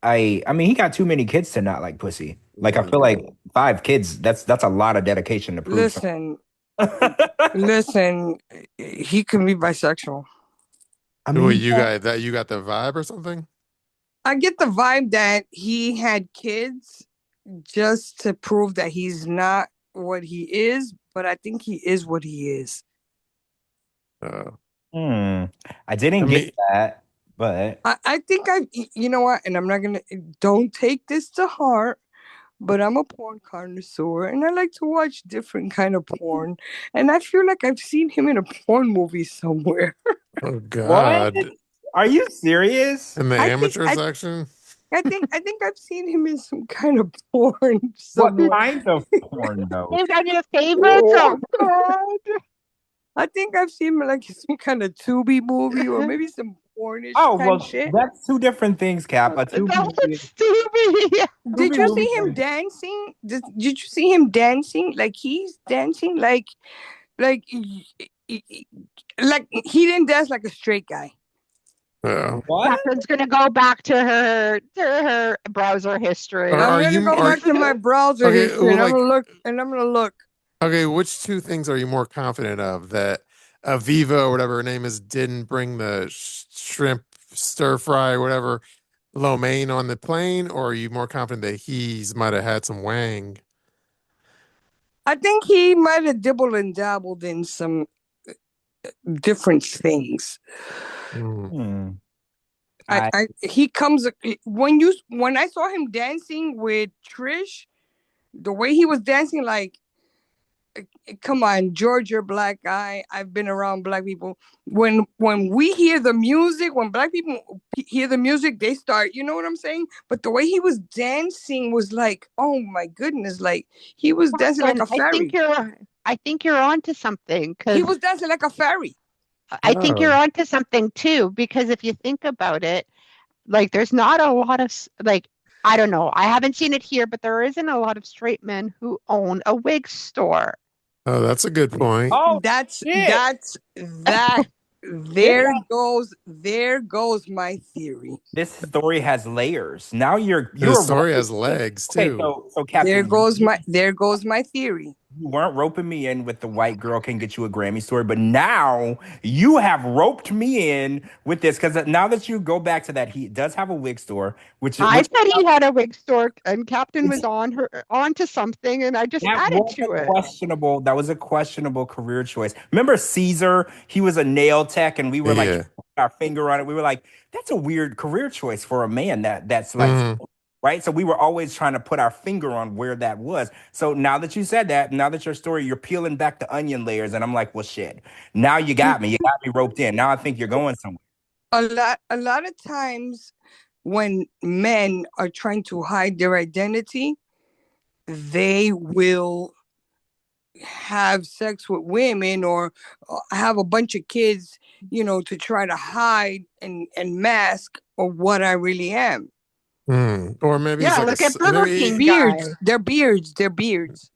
[SPEAKER 2] I mean he got too many kids to not like pussy. Like I feel like 5 kids, that's a lot of dedication to prove something.
[SPEAKER 4] Listen, listen, he can be bisexual.
[SPEAKER 2] I
[SPEAKER 1] Well,
[SPEAKER 2] mean,
[SPEAKER 1] you got the vibe or something?
[SPEAKER 4] I get the vibe that he had kids just to prove that he's not what he is, but I think he is what he is.
[SPEAKER 1] Uh,
[SPEAKER 2] I didn't
[SPEAKER 1] I
[SPEAKER 2] get
[SPEAKER 1] mean,
[SPEAKER 2] that, but
[SPEAKER 4] I think you know what, and I'm not gonna, don't take this to heart, but I'm a porn connoisseur and I like to watch different kind of porn. And I feel like I've seen him in a porn movie somewhere.
[SPEAKER 1] oh
[SPEAKER 2] what?
[SPEAKER 1] God,
[SPEAKER 2] Are you serious?
[SPEAKER 1] in the
[SPEAKER 4] I think
[SPEAKER 1] amateur section.
[SPEAKER 4] I think I've seen him in some kind of porn
[SPEAKER 2] What
[SPEAKER 4] somewhere.
[SPEAKER 2] kind of porn though?
[SPEAKER 3] Named on your favorites? Oh God.
[SPEAKER 4] I think I've seen him like in some kind of Tubi movie or maybe some pornish
[SPEAKER 2] Oh
[SPEAKER 4] kind of
[SPEAKER 2] well,
[SPEAKER 4] shit.
[SPEAKER 2] that's two different things, Cap. A
[SPEAKER 3] That's
[SPEAKER 2] Tubi movie,
[SPEAKER 3] stupid.
[SPEAKER 4] Did
[SPEAKER 2] Tubi
[SPEAKER 4] you
[SPEAKER 2] movie
[SPEAKER 4] see him
[SPEAKER 2] is
[SPEAKER 4] dancing? Did you see him dancing? Like he's dancing like like he didn't dance like a straight guy.
[SPEAKER 1] Oh.
[SPEAKER 2] what?
[SPEAKER 3] Catherine's gonna go back to her browser
[SPEAKER 1] Or
[SPEAKER 3] history.
[SPEAKER 4] I'm
[SPEAKER 1] are
[SPEAKER 4] gonna
[SPEAKER 1] you
[SPEAKER 4] go
[SPEAKER 1] are
[SPEAKER 4] back to my browser
[SPEAKER 1] okay?
[SPEAKER 4] history
[SPEAKER 1] Well,
[SPEAKER 4] and I'm
[SPEAKER 1] like
[SPEAKER 4] gonna look and I'm gonna look.
[SPEAKER 1] okay, which two things are you more confident of? That Aviva or whatever her name is didn't bring the shrimp stir fry, whatever, lo mein on the plane, or are you more confident that he's might have had some wang?
[SPEAKER 4] I think he might have dibbled and dabbled in some different things.
[SPEAKER 1] Mm.
[SPEAKER 2] Hmm. I
[SPEAKER 4] He comes when I saw him dancing with Trish, the way he was dancing, like come on, George, you're black guy. I've been around black people. When we hear the music, when black people hear the music, they start. You know what I'm saying? But the way he was dancing was like, oh my goodness, like he was dancing like
[SPEAKER 3] Captain,
[SPEAKER 4] a fairy.
[SPEAKER 3] I think you're onto something
[SPEAKER 4] He
[SPEAKER 3] because
[SPEAKER 4] was dancing like a fairy.
[SPEAKER 3] I think you're
[SPEAKER 1] Oh,
[SPEAKER 3] onto something too. Because if you think about it, like there's not a lot of like I don't know. I haven't seen it here, but there isn't a lot of straight men who own a wig store.
[SPEAKER 1] oh, that's a good point.
[SPEAKER 2] oh
[SPEAKER 4] That's
[SPEAKER 2] shit!
[SPEAKER 4] that's that.
[SPEAKER 2] This
[SPEAKER 4] There goes my theory.
[SPEAKER 2] this story has layers. Now
[SPEAKER 1] The
[SPEAKER 2] you're
[SPEAKER 1] story
[SPEAKER 2] roping
[SPEAKER 1] has
[SPEAKER 2] me in.
[SPEAKER 1] legs
[SPEAKER 2] Okay,
[SPEAKER 1] too.
[SPEAKER 2] so Captain,
[SPEAKER 4] There goes my theory.
[SPEAKER 2] you weren't roping me in with the white girl can get you a Grammy story, but now you have roped me in with this because now that you go back to that, he does have a wig store,
[SPEAKER 3] I
[SPEAKER 2] which
[SPEAKER 3] said he had a wig store, and Captain
[SPEAKER 2] it's
[SPEAKER 3] was onto something, and I just
[SPEAKER 2] that
[SPEAKER 3] added
[SPEAKER 2] was
[SPEAKER 3] to
[SPEAKER 2] a
[SPEAKER 3] it.
[SPEAKER 2] questionable. That was a questionable career choice. Remember Caesar? He was a nail tech, and we were like
[SPEAKER 1] Yeah.
[SPEAKER 2] trying to put our finger on it. We were like, "That's a weird career choice for a man." That's like
[SPEAKER 1] Mm.
[SPEAKER 2] right. So we were always trying to put our finger on where that was. So now that you said that, now that your story, you're peeling back the onion layers, and I'm like, "Well, shit." Now you got me. You got me roped in. Now I think you're going somewhere.
[SPEAKER 4] A lot of times when men are trying to hide their identity, they will have sex with women or have a bunch of kids, to try to hide and mask or what I really am.
[SPEAKER 1] Mm. Or maybe he's
[SPEAKER 3] Yeah,
[SPEAKER 1] like
[SPEAKER 3] look at Burger King
[SPEAKER 1] maybe
[SPEAKER 3] guy.
[SPEAKER 4] They're beards.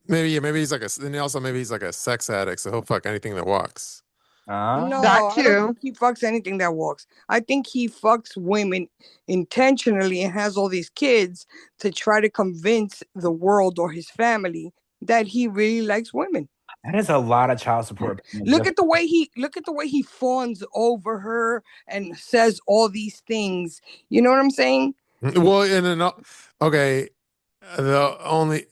[SPEAKER 1] maybe yeah, maybe he's like a then also maybe he's like a sex addict, so he'll fuck anything that walks.
[SPEAKER 3] That
[SPEAKER 4] No, I don't
[SPEAKER 3] too.
[SPEAKER 4] think he fucks anything that walks. I think he fucks women intentionally and has all these kids to try to convince the world or his family that he really likes women.
[SPEAKER 2] That is a lot of child support payment
[SPEAKER 4] Look
[SPEAKER 2] just
[SPEAKER 4] at the way he fawns over her and says all these things. You know what I'm saying?
[SPEAKER 1] Well, in an okay, the only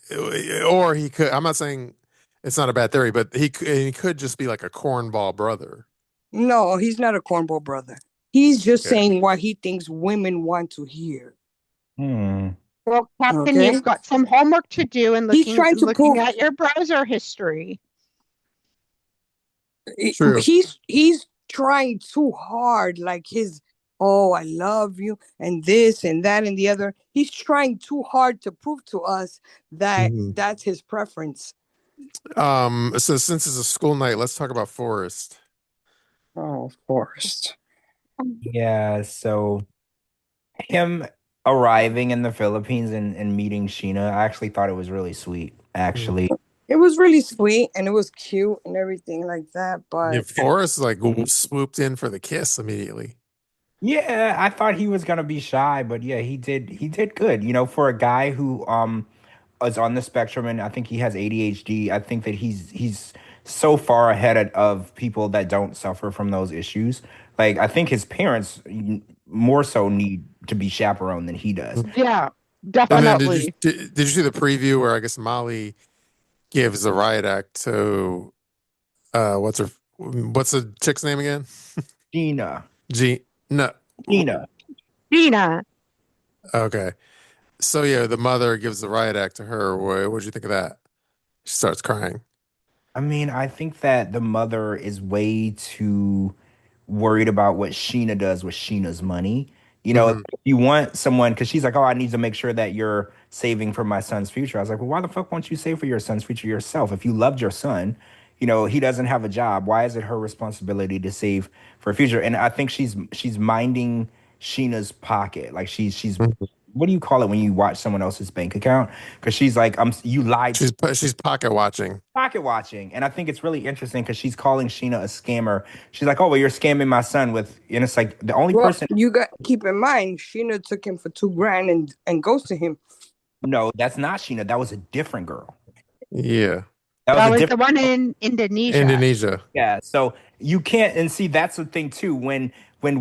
[SPEAKER 1] or he could. I'm not saying it's not a bad theory, but he could just be like a cornball brother.
[SPEAKER 4] No, he's not a cornball brother. He's just
[SPEAKER 1] Okay.
[SPEAKER 4] saying what he thinks women want to hear.
[SPEAKER 2] hmm.
[SPEAKER 3] Well, Captain,
[SPEAKER 4] Okay?
[SPEAKER 3] you've got some homework to do in
[SPEAKER 4] He's trying to
[SPEAKER 3] looking
[SPEAKER 4] prove
[SPEAKER 3] at your browser history.
[SPEAKER 1] True.
[SPEAKER 4] he's trying too hard, like his, oh, I love you and this and that and the other. He's trying too hard to prove to us that
[SPEAKER 1] Mhm.
[SPEAKER 4] that's his preference.
[SPEAKER 1] So since it's a school night, let's talk about Forrest.
[SPEAKER 4] Oh, Forrest.
[SPEAKER 2] Yeah. So him arriving in the Philippines and meeting Sheena, I actually thought it was really sweet,
[SPEAKER 1] Mm.
[SPEAKER 2] actually.
[SPEAKER 4] It was really sweet and it was cute and everything like that,
[SPEAKER 1] Yeah,
[SPEAKER 4] but
[SPEAKER 1] Forrest like swooped in for the kiss immediately.
[SPEAKER 2] Yeah, I thought he was gonna be shy, but yeah, he did good. For a guy who is on the spectrum and I think he has ADHD, I think that he's so far ahead of people that don't suffer from those issues. Like I think his parents more so need to be chaperoned than he does.
[SPEAKER 3] Yeah,
[SPEAKER 1] And then
[SPEAKER 3] definitely.
[SPEAKER 1] did you see the preview where I guess Molly gives the riot act to what's the chick's name again?
[SPEAKER 2] Gina.
[SPEAKER 1] G no.
[SPEAKER 2] Gina.
[SPEAKER 3] Gina.
[SPEAKER 1] Okay. So yeah, the mother gives the riot act to her. What'd you think of that? She starts crying.
[SPEAKER 2] I mean, I think that the mother is way too worried about what Sheena does with Sheena's money. You know, if
[SPEAKER 1] Hmm.
[SPEAKER 2] you want someone, because she's like, oh, I need to make sure that you're saving for my son's future. I was like, well, why the fuck won't you save for your son's future yourself? If you loved your son, you know, he doesn't have a job. Why is it her responsibility to save for a future? And I think she's minding Sheena's pocket. Like she's what do you call it when you watch someone else's bank account? Because she's like, you lied to
[SPEAKER 1] She's pocket watching.
[SPEAKER 2] pocket watching. And I think it's really interesting because she's calling Sheena a scammer. She's like, oh, well, you're scamming my son with, and it's like the only
[SPEAKER 4] Well,
[SPEAKER 2] person,
[SPEAKER 4] you got keep in mind, Sheena took him for $2,000 and ghosted him.
[SPEAKER 2] no, that's not Sheena. That was a different girl.
[SPEAKER 1] Yeah.
[SPEAKER 2] That was
[SPEAKER 3] That
[SPEAKER 2] a
[SPEAKER 3] was the
[SPEAKER 2] different,
[SPEAKER 3] one in Indonesia.
[SPEAKER 1] Indonesia.
[SPEAKER 2] yeah. So you can't, and see, that's the thing too. When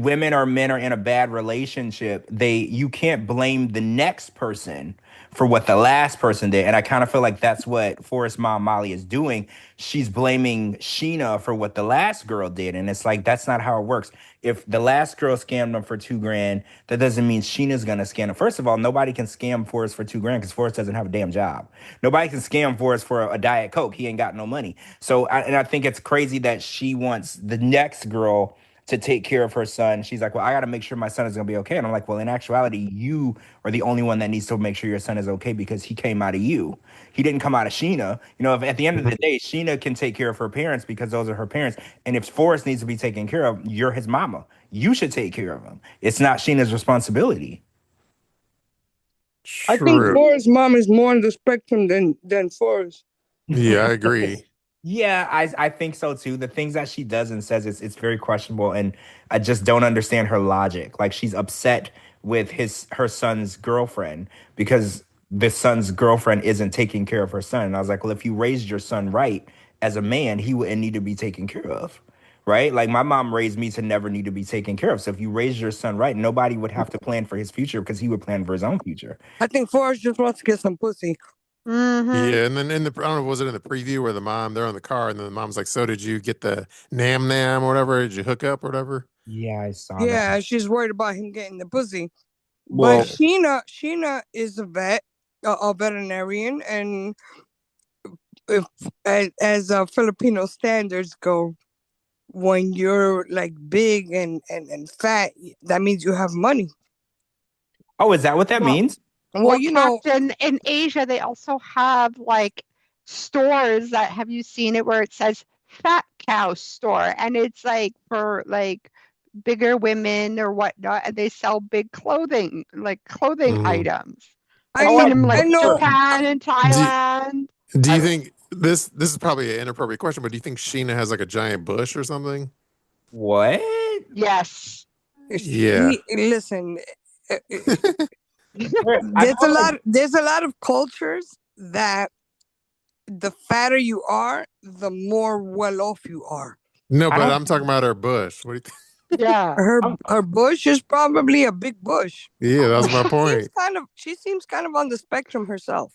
[SPEAKER 2] women or men are in a bad relationship, you can't blame the next person for what the last person did. And I kind of feel like that's what Forrest mom Molly is doing. She's blaming Sheena for what the last girl did. And it's like that's not how it works. If the last girl scammed them for $2,000, that doesn't mean Sheena's gonna scam them. First of all, nobody can scam Forrest for $2,000 because Forrest doesn't have a damn job. Nobody can scam Forrest for a Diet Coke. He ain't got no money. So I think it's crazy that she wants the next girl to take care of her son. She's like, well, I got to make sure my son is going to be okay. And I'm like, well, in actuality, you are the only one that needs to make sure your son is okay because he came out of you. He didn't come out of Sheena. You know, if at the end of the day, Sheena can take care of her parents because those are her parents. And if Forrest needs to be taken care of, you're his mama. You should take care of him. It's not Sheena's responsibility.
[SPEAKER 4] I think
[SPEAKER 1] True.
[SPEAKER 4] Forrest's mom is more on the spectrum than Forrest.
[SPEAKER 1] Yeah, I agree.
[SPEAKER 2] Yeah, I think so too. The things that she does and says it's very questionable, and I just don't understand her logic. Like she's upset with her son's girlfriend because the son's girlfriend isn't taking care of her son. And I was like, well, if you raised your son right as a man, he wouldn't need to be taken care of, right? Like my mom raised me to never need to be taken care of. So if you raised your son right, nobody would have to plan for his future because he would plan for his own future.
[SPEAKER 4] I think Forrest just wants to get some pussy.
[SPEAKER 3] Mm-hmm.
[SPEAKER 1] Yeah, and then I don't know, was it in the preview where they're in the car and then the mom's like, so did you get the nam or whatever? Did you hook up or whatever?
[SPEAKER 2] Yeah, I saw that.
[SPEAKER 4] Yeah, she's worried about him getting the pussy. But
[SPEAKER 2] Well,
[SPEAKER 1] Yeah.
[SPEAKER 4] Sheena is a a veterinarian, and if as Filipino standards go, when you're like big and fat, that means you have money.
[SPEAKER 2] oh, is that what that
[SPEAKER 3] Well,
[SPEAKER 2] means?
[SPEAKER 4] Well,
[SPEAKER 3] well,
[SPEAKER 4] you know,
[SPEAKER 3] Captain, in Asia, they also have like stores that have you seen it where it says fat cow store and it's like for like bigger women or whatnot, and they sell big clothing, like clothing
[SPEAKER 1] Hmm.
[SPEAKER 3] items.
[SPEAKER 4] I
[SPEAKER 3] I've
[SPEAKER 2] Oh,
[SPEAKER 3] seen
[SPEAKER 2] I
[SPEAKER 3] them
[SPEAKER 4] I
[SPEAKER 3] like
[SPEAKER 4] know.
[SPEAKER 3] Japan and
[SPEAKER 1] Do
[SPEAKER 3] Thailand.
[SPEAKER 1] do
[SPEAKER 2] I,
[SPEAKER 1] you think this is probably an inappropriate question, but do you think Sheena has like a giant bush or something?
[SPEAKER 2] what?
[SPEAKER 3] Yes.
[SPEAKER 1] Yeah.
[SPEAKER 4] Listen. uh, uh,
[SPEAKER 2] I feel like
[SPEAKER 4] There's a lot of cultures that the fatter you are, the more well off you are.
[SPEAKER 1] No,
[SPEAKER 2] I
[SPEAKER 1] but
[SPEAKER 2] don't.
[SPEAKER 1] I'm talking about her bush. What do you think?
[SPEAKER 3] Yeah.
[SPEAKER 2] I'm,
[SPEAKER 4] Her bush is probably a big bush.
[SPEAKER 1] Yeah, that's my point.
[SPEAKER 4] She seems kind of on the spectrum herself.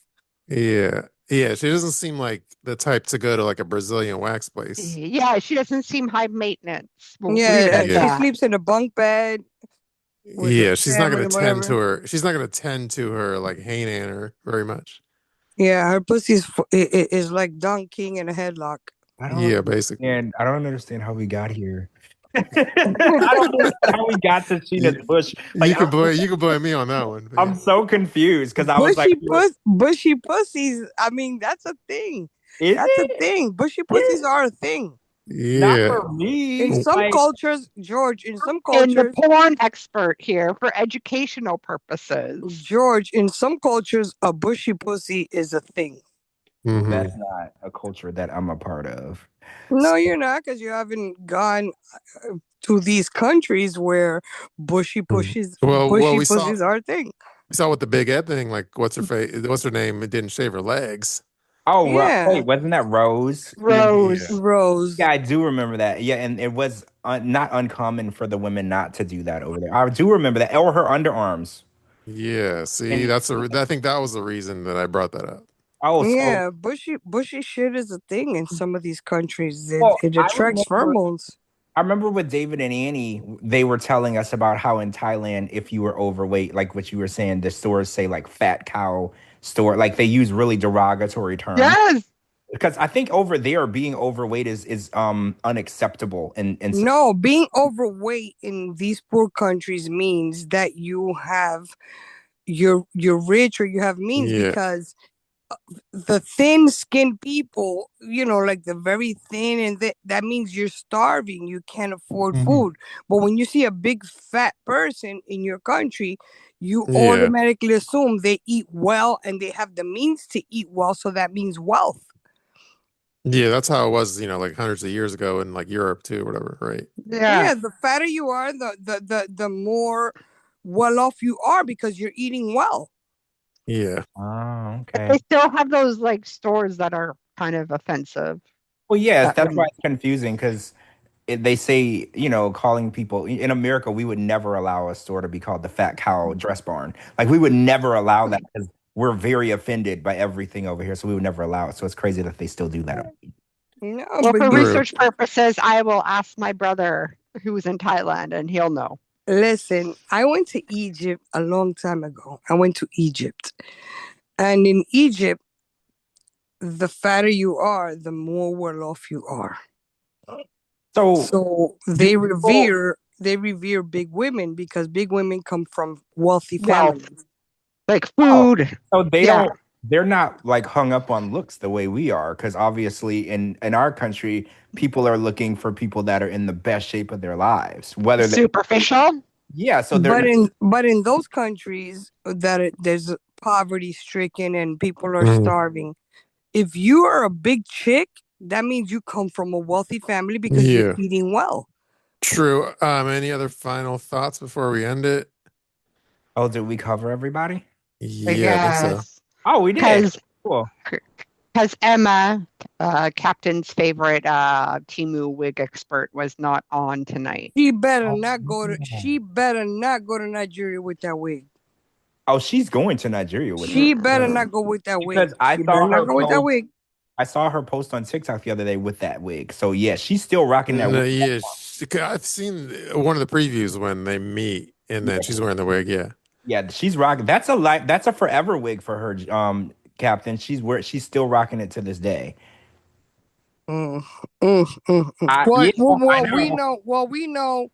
[SPEAKER 1] Yeah. Yeah, she doesn't seem like the type to go to like a Brazilian wax place.
[SPEAKER 3] Yeah, she doesn't seem high maintenance. We'll leave it
[SPEAKER 4] Yeah,
[SPEAKER 3] at
[SPEAKER 1] Yeah.
[SPEAKER 4] she
[SPEAKER 3] that.
[SPEAKER 4] sleeps in a bunk bed with her
[SPEAKER 1] Yeah, she's not gonna
[SPEAKER 4] family,
[SPEAKER 1] tend to
[SPEAKER 4] whatever.
[SPEAKER 1] her. She's not gonna tend to her like hey nanner very much.
[SPEAKER 4] Yeah, her pussy is like Don King in a headlock.
[SPEAKER 2] I don't
[SPEAKER 1] Yeah, basically.
[SPEAKER 2] understand. I don't understand how we got here. I don't understand how we got to Sheena's
[SPEAKER 1] You,
[SPEAKER 2] bush. Like
[SPEAKER 1] you can blame me on that one. But
[SPEAKER 2] I'm
[SPEAKER 1] yeah.
[SPEAKER 2] so confused because I was like,
[SPEAKER 4] Bushy pussies. I mean, that's a thing.
[SPEAKER 2] is
[SPEAKER 4] That's a
[SPEAKER 2] it?
[SPEAKER 4] thing. Bushy pussies
[SPEAKER 2] Is
[SPEAKER 4] are a thing.
[SPEAKER 2] not
[SPEAKER 1] Yeah.
[SPEAKER 2] for
[SPEAKER 4] In
[SPEAKER 2] me.
[SPEAKER 4] some
[SPEAKER 2] Like
[SPEAKER 4] cultures, George, in some
[SPEAKER 3] And the
[SPEAKER 4] cultures,
[SPEAKER 3] porn expert here for educational purposes.
[SPEAKER 4] In some cultures, a bushy pussy is a thing.
[SPEAKER 1] Hmm.
[SPEAKER 2] that's not a culture that I'm a part of.
[SPEAKER 4] No, you're not, because you haven't gone to these countries where
[SPEAKER 1] Well,
[SPEAKER 4] bushy pussies are a thing.
[SPEAKER 1] we saw with the Big Ed thing. Like, what's her face? What's her name? It didn't shave her legs.
[SPEAKER 2] Oh,
[SPEAKER 4] Yeah,
[SPEAKER 2] wait, wasn't that Rose?
[SPEAKER 1] Yeah.
[SPEAKER 3] Rose.
[SPEAKER 4] Rose.
[SPEAKER 2] Yeah, I do remember that. Yeah, and it was not uncommon for the women not to do that over there. I do remember that. Or her underarms.
[SPEAKER 1] Yeah. See,
[SPEAKER 2] And
[SPEAKER 1] I think that was the reason that I brought that up.
[SPEAKER 2] oh, so
[SPEAKER 4] Yeah, bushy shit is a thing in some of these countries. It,
[SPEAKER 2] well,
[SPEAKER 4] it attracts pheromones.
[SPEAKER 2] I remember with David and Annie, they were telling us about how in Thailand, if you were overweight, like what you were saying, the stores say like fat cow store, like they use really derogatory terms.
[SPEAKER 3] Yes.
[SPEAKER 2] Because I think over there being overweight is unacceptable in
[SPEAKER 4] No, being overweight in these poor countries means that you're rich or you have means,
[SPEAKER 1] Yeah.
[SPEAKER 4] because the thin skinned people, like the very thin, and that means you're starving, you can't afford
[SPEAKER 1] Mhm.
[SPEAKER 4] food. But when you see a big fat person in your country, you
[SPEAKER 1] Yeah.
[SPEAKER 4] automatically assume they eat well and they have the means to eat well, so that means wealth.
[SPEAKER 1] Yeah, that's how it was, like hundreds of years ago in like Europe too, whatever, right?
[SPEAKER 3] Yeah.
[SPEAKER 4] Yeah, the fatter you are, the more well off you are, because you're eating well.
[SPEAKER 1] Yeah.
[SPEAKER 2] Oh,
[SPEAKER 3] But
[SPEAKER 2] okay.
[SPEAKER 3] they still have those like stores that are kind of offensive.
[SPEAKER 2] Well, yes,
[SPEAKER 3] That
[SPEAKER 2] that's why
[SPEAKER 3] women.
[SPEAKER 2] it's confusing because they say, calling people in America, we would never allow a store to be called the Fat Cow Dress Barn. Like we would never allow that because we're very offended by everything over here. So we would never allow it. So it's crazy that they still do that.
[SPEAKER 4] No,
[SPEAKER 3] Well,
[SPEAKER 4] but
[SPEAKER 3] for
[SPEAKER 1] True.
[SPEAKER 3] research purposes, I will ask my brother who's in Thailand, and he'll know.
[SPEAKER 4] listen, I went to Egypt a long time ago. I went to Egypt. And in Egypt, the fatter you are, the more well off you are.
[SPEAKER 2] So
[SPEAKER 4] So
[SPEAKER 2] do people,
[SPEAKER 4] they revere big women because big women come from wealthy
[SPEAKER 3] Wealth,
[SPEAKER 4] families.
[SPEAKER 3] like
[SPEAKER 2] oh,
[SPEAKER 3] food.
[SPEAKER 2] so they
[SPEAKER 3] Yeah,
[SPEAKER 2] don't, they're not like hung up on looks the way we are. Because obviously in our country, people are looking for people that are in the best shape of their lives. Whether they,
[SPEAKER 3] superficial.
[SPEAKER 2] yeah, so
[SPEAKER 4] But
[SPEAKER 2] they're,
[SPEAKER 4] in those countries there's poverty stricken and people are
[SPEAKER 1] Mhm.
[SPEAKER 4] starving. If you are a big chick, that means you come from a wealthy family because you're
[SPEAKER 1] Yeah.
[SPEAKER 4] eating well.
[SPEAKER 1] True. Any other final thoughts before we end it?
[SPEAKER 2] oh, did we cover everybody?
[SPEAKER 3] I
[SPEAKER 1] Yeah, I think so.
[SPEAKER 3] guess
[SPEAKER 2] Oh, we did.
[SPEAKER 3] because
[SPEAKER 2] Cool.
[SPEAKER 3] because Emma, Captain's favorite Timu wig expert, was not on tonight.
[SPEAKER 4] She better
[SPEAKER 2] Oh,
[SPEAKER 4] not go to she better not go to Nigeria with that wig.
[SPEAKER 2] oh, she's going to Nigeria with it
[SPEAKER 4] She better not go with that wig.
[SPEAKER 2] because I
[SPEAKER 4] She better
[SPEAKER 2] saw
[SPEAKER 4] not
[SPEAKER 2] her
[SPEAKER 4] go with that
[SPEAKER 2] post.
[SPEAKER 4] wig.
[SPEAKER 2] I saw her post on TikTok the other day with that wig. So yeah, she's still rocking that
[SPEAKER 1] No,
[SPEAKER 2] wig.
[SPEAKER 1] yeah, I've seen one of the previews when they meet, and then
[SPEAKER 2] Yeah,
[SPEAKER 1] she's wearing the wig. Yeah.
[SPEAKER 2] yeah, she's rocking. That's a forever wig for her, Captain. She's still rocking it to this day.
[SPEAKER 4] Mm,
[SPEAKER 2] Yeah, I
[SPEAKER 4] Well, we
[SPEAKER 2] know.
[SPEAKER 4] know. Well, we know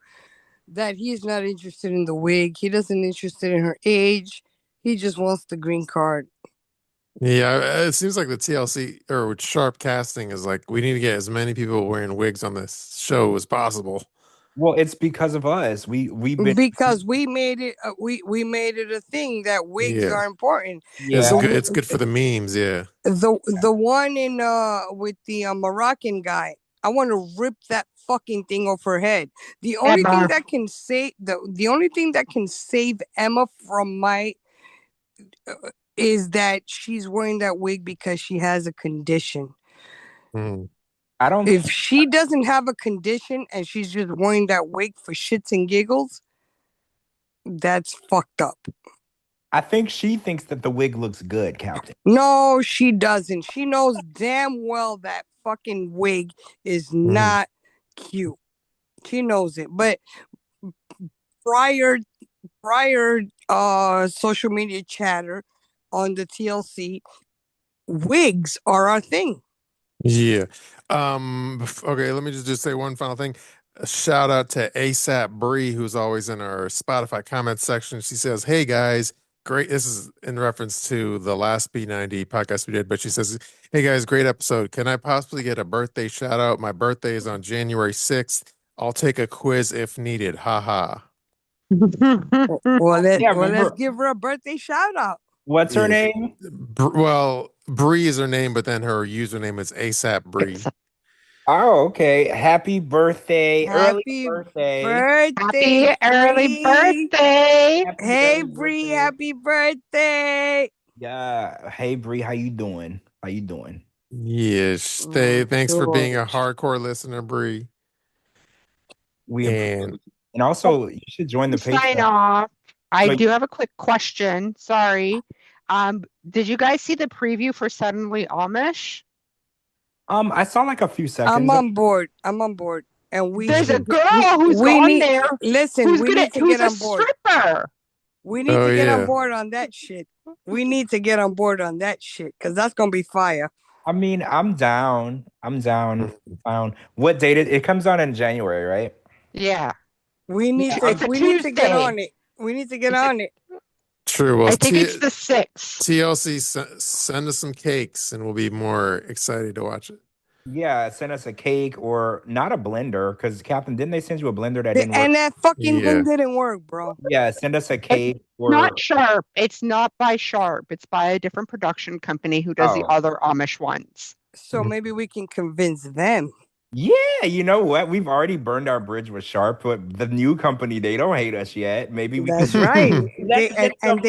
[SPEAKER 4] that he's not interested in the wig. He doesn't interested in her age. He just wants the green card.
[SPEAKER 1] Yeah, it seems like the TLC or with sharp casting is like we need to get as many people wearing wigs on this show as possible.
[SPEAKER 2] Well, it's because of us. We've been
[SPEAKER 4] Because we made it. We made it a thing that wigs
[SPEAKER 1] Yeah.
[SPEAKER 4] are important.
[SPEAKER 1] It's
[SPEAKER 2] yeah.
[SPEAKER 4] The
[SPEAKER 1] good. It's good for the memes. Yeah.
[SPEAKER 4] the one in with the Moroccan guy. I want to rip that fucking thing off her head. The only thing
[SPEAKER 3] Emma,
[SPEAKER 4] that can save the only thing that can save Emma from my is that she's wearing that wig because she has a condition.
[SPEAKER 1] Mm.
[SPEAKER 2] I don't
[SPEAKER 4] If
[SPEAKER 2] think
[SPEAKER 4] she doesn't have a condition and she's just wearing that wig for shits and giggles, that's fucked up.
[SPEAKER 2] I think she thinks that the wig looks good, Captain.
[SPEAKER 4] No, she doesn't. She knows damn well that fucking wig is
[SPEAKER 1] Mhm.
[SPEAKER 4] not cute. She knows it. But prior prior social media chatter on the TLC, wigs are our thing.
[SPEAKER 1] Yeah. Okay, let me just say one final thing. A shout out to ASAP Bree, who's always in our Spotify comments section. She says, "Hey guys, great." This is in reference to the last B90 podcast we did, but she says, "Hey guys, great episode. Can I possibly get a birthday shout out? My birthday is on January 6th. I'll take a quiz if needed. Haha."
[SPEAKER 2] Yeah,
[SPEAKER 4] Let's
[SPEAKER 2] remember
[SPEAKER 4] give her a birthday shout out.
[SPEAKER 2] what's her
[SPEAKER 1] Yeah.
[SPEAKER 2] name?
[SPEAKER 1] Well, Bree is her name, but then her username is ASAP Bree.
[SPEAKER 2] Oh, okay. Happy birthday, early
[SPEAKER 4] Happy
[SPEAKER 2] birthday.
[SPEAKER 4] birthday,
[SPEAKER 3] happy early
[SPEAKER 4] Bree.
[SPEAKER 3] birthday.
[SPEAKER 2] Happy
[SPEAKER 4] Hey,
[SPEAKER 2] early
[SPEAKER 4] Bree,
[SPEAKER 2] birthday.
[SPEAKER 4] happy birthday.
[SPEAKER 2] Yeah. Hey Bree, how you doing? How you doing?
[SPEAKER 1] Yes.
[SPEAKER 4] Mm,
[SPEAKER 1] Thanks for being a
[SPEAKER 4] George.
[SPEAKER 1] hardcore listener, Bree.
[SPEAKER 2] We
[SPEAKER 1] And
[SPEAKER 2] appreciate and also you should join the
[SPEAKER 3] Sign
[SPEAKER 2] Patreon.
[SPEAKER 3] off. I
[SPEAKER 2] Like,
[SPEAKER 3] do have a quick question. Sorry. Did you guys see the preview for Suddenly Amish?
[SPEAKER 2] I saw like a few
[SPEAKER 4] I'm
[SPEAKER 2] seconds of
[SPEAKER 4] on board. I'm on board. And we
[SPEAKER 3] There's a
[SPEAKER 4] should
[SPEAKER 3] girl
[SPEAKER 4] we
[SPEAKER 3] who's
[SPEAKER 4] we
[SPEAKER 3] on
[SPEAKER 4] need
[SPEAKER 3] there
[SPEAKER 4] listen, we need to
[SPEAKER 3] who's
[SPEAKER 4] get
[SPEAKER 3] a
[SPEAKER 4] on board.
[SPEAKER 3] stripper.
[SPEAKER 4] We need
[SPEAKER 1] oh
[SPEAKER 4] to get on
[SPEAKER 1] yeah.
[SPEAKER 4] board on that shit. We need to get on board on that shit because that's gonna be fire.
[SPEAKER 2] I mean, I'm down. I'm down. Found what date it comes out in January, right?
[SPEAKER 3] Yeah.
[SPEAKER 4] We need
[SPEAKER 2] Yeah,
[SPEAKER 4] to
[SPEAKER 3] It's
[SPEAKER 2] I'm
[SPEAKER 3] a
[SPEAKER 4] we need to get
[SPEAKER 3] Tuesday.
[SPEAKER 4] on it. We need to get
[SPEAKER 3] It's a,
[SPEAKER 4] on it.
[SPEAKER 1] True. Well,
[SPEAKER 3] I think it's the 6th.
[SPEAKER 1] TLC send us some cakes and we'll be more excited to watch it.
[SPEAKER 2] yeah, send us a cake or not a blender, because Captain, didn't they send you a blender that didn't work?
[SPEAKER 4] And that fucking
[SPEAKER 1] Yeah.
[SPEAKER 4] thing didn't work, bro.
[SPEAKER 2] Yeah, send us a
[SPEAKER 3] It's
[SPEAKER 2] cake
[SPEAKER 3] not
[SPEAKER 2] or
[SPEAKER 3] Sharp. It's not by Sharp. It's by a different production company who does the
[SPEAKER 2] oh.
[SPEAKER 3] other Amish ones.
[SPEAKER 4] So maybe we can convince them.
[SPEAKER 2] Yeah, you know what? We've already burned our bridge with Sharp, but the new company, they don't hate us yet. Maybe we
[SPEAKER 4] That's
[SPEAKER 2] can
[SPEAKER 4] right.
[SPEAKER 2] let's get some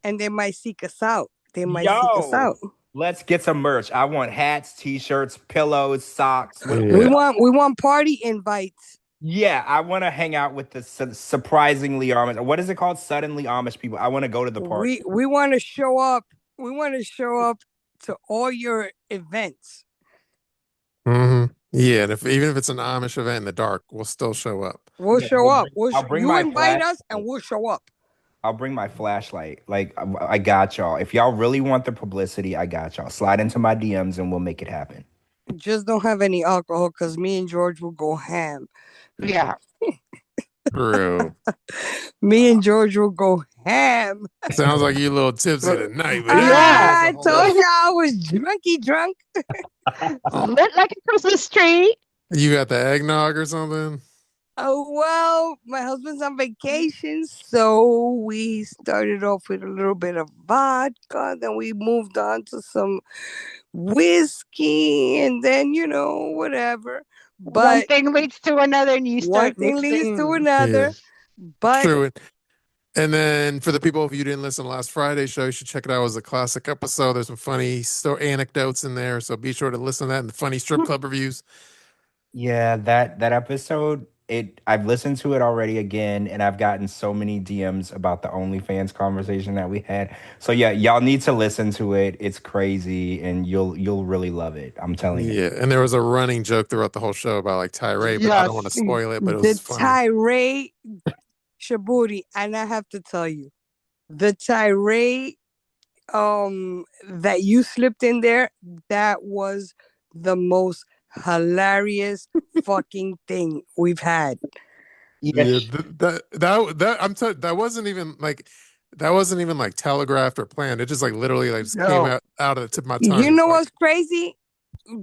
[SPEAKER 4] And they might seek us out. They might seek us
[SPEAKER 2] yo.
[SPEAKER 4] out.
[SPEAKER 2] Let's get some merch. I want hats, t-shirts, pillows, socks. What
[SPEAKER 1] Yeah.
[SPEAKER 4] We want party invites.
[SPEAKER 2] Yeah, I want to hang out with the surprisingly Amish. What is it called? Suddenly Amish people. I want to go to the party.
[SPEAKER 4] We want to show up. We want to show up to all your events.
[SPEAKER 1] Yeah, and even if it's an Amish event in the dark, we'll still show up.
[SPEAKER 4] We'll
[SPEAKER 2] Yeah,
[SPEAKER 4] show up.
[SPEAKER 2] I'll bring
[SPEAKER 4] You
[SPEAKER 2] my
[SPEAKER 4] invite
[SPEAKER 2] flash.
[SPEAKER 4] us and we'll show up.
[SPEAKER 2] I'll bring my flashlight. Like I got y'all. If y'all really want the publicity, I got y'all. Slide into my DMs and we'll make it happen.
[SPEAKER 4] Just don't have any alcohol because me and George will go ham.
[SPEAKER 3] Yeah.
[SPEAKER 1] True.
[SPEAKER 4] Me and George will go ham.
[SPEAKER 1] Sounds like you a little tipsy tonight, but
[SPEAKER 3] Yeah.
[SPEAKER 4] I told you I was drunk.
[SPEAKER 3] Lit like a Christmas tree.
[SPEAKER 1] You got the eggnog or something?
[SPEAKER 4] Oh, well, my husband's on vacation, so we started off with a little bit of vodka, then we moved on to some whiskey, and then, whatever.
[SPEAKER 3] One
[SPEAKER 4] But
[SPEAKER 3] thing leads to another, and you
[SPEAKER 4] one
[SPEAKER 3] start
[SPEAKER 4] thing leads to
[SPEAKER 3] mixing.
[SPEAKER 4] another. But
[SPEAKER 1] True. And then for the people, if you didn't listen to last Friday's show, you should check it out. It was a classic episode. There's some funny anecdotes in there, so be sure to listen to that and the funny strip club reviews.
[SPEAKER 2] Yeah, that episode, I've listened to it already again, and I've gotten so many DMs about the OnlyFans conversation that we had. So yeah, y'all need to listen to it. It's crazy, and you'll really love it. I'm telling you.
[SPEAKER 1] Yeah, and there was a running joke throughout the whole show about like tirade, but I don't want to spoil it. But it was
[SPEAKER 4] the
[SPEAKER 1] funny.
[SPEAKER 4] tirade, Shabooty, and I have to tell you, the tirade that you slipped in there, that was the most hilarious fucking thing we've had.
[SPEAKER 1] Yeah, that I'm that wasn't even like telegraphed or planned. It just like literally like just came out of the tip of my tongue.
[SPEAKER 4] You know what's crazy?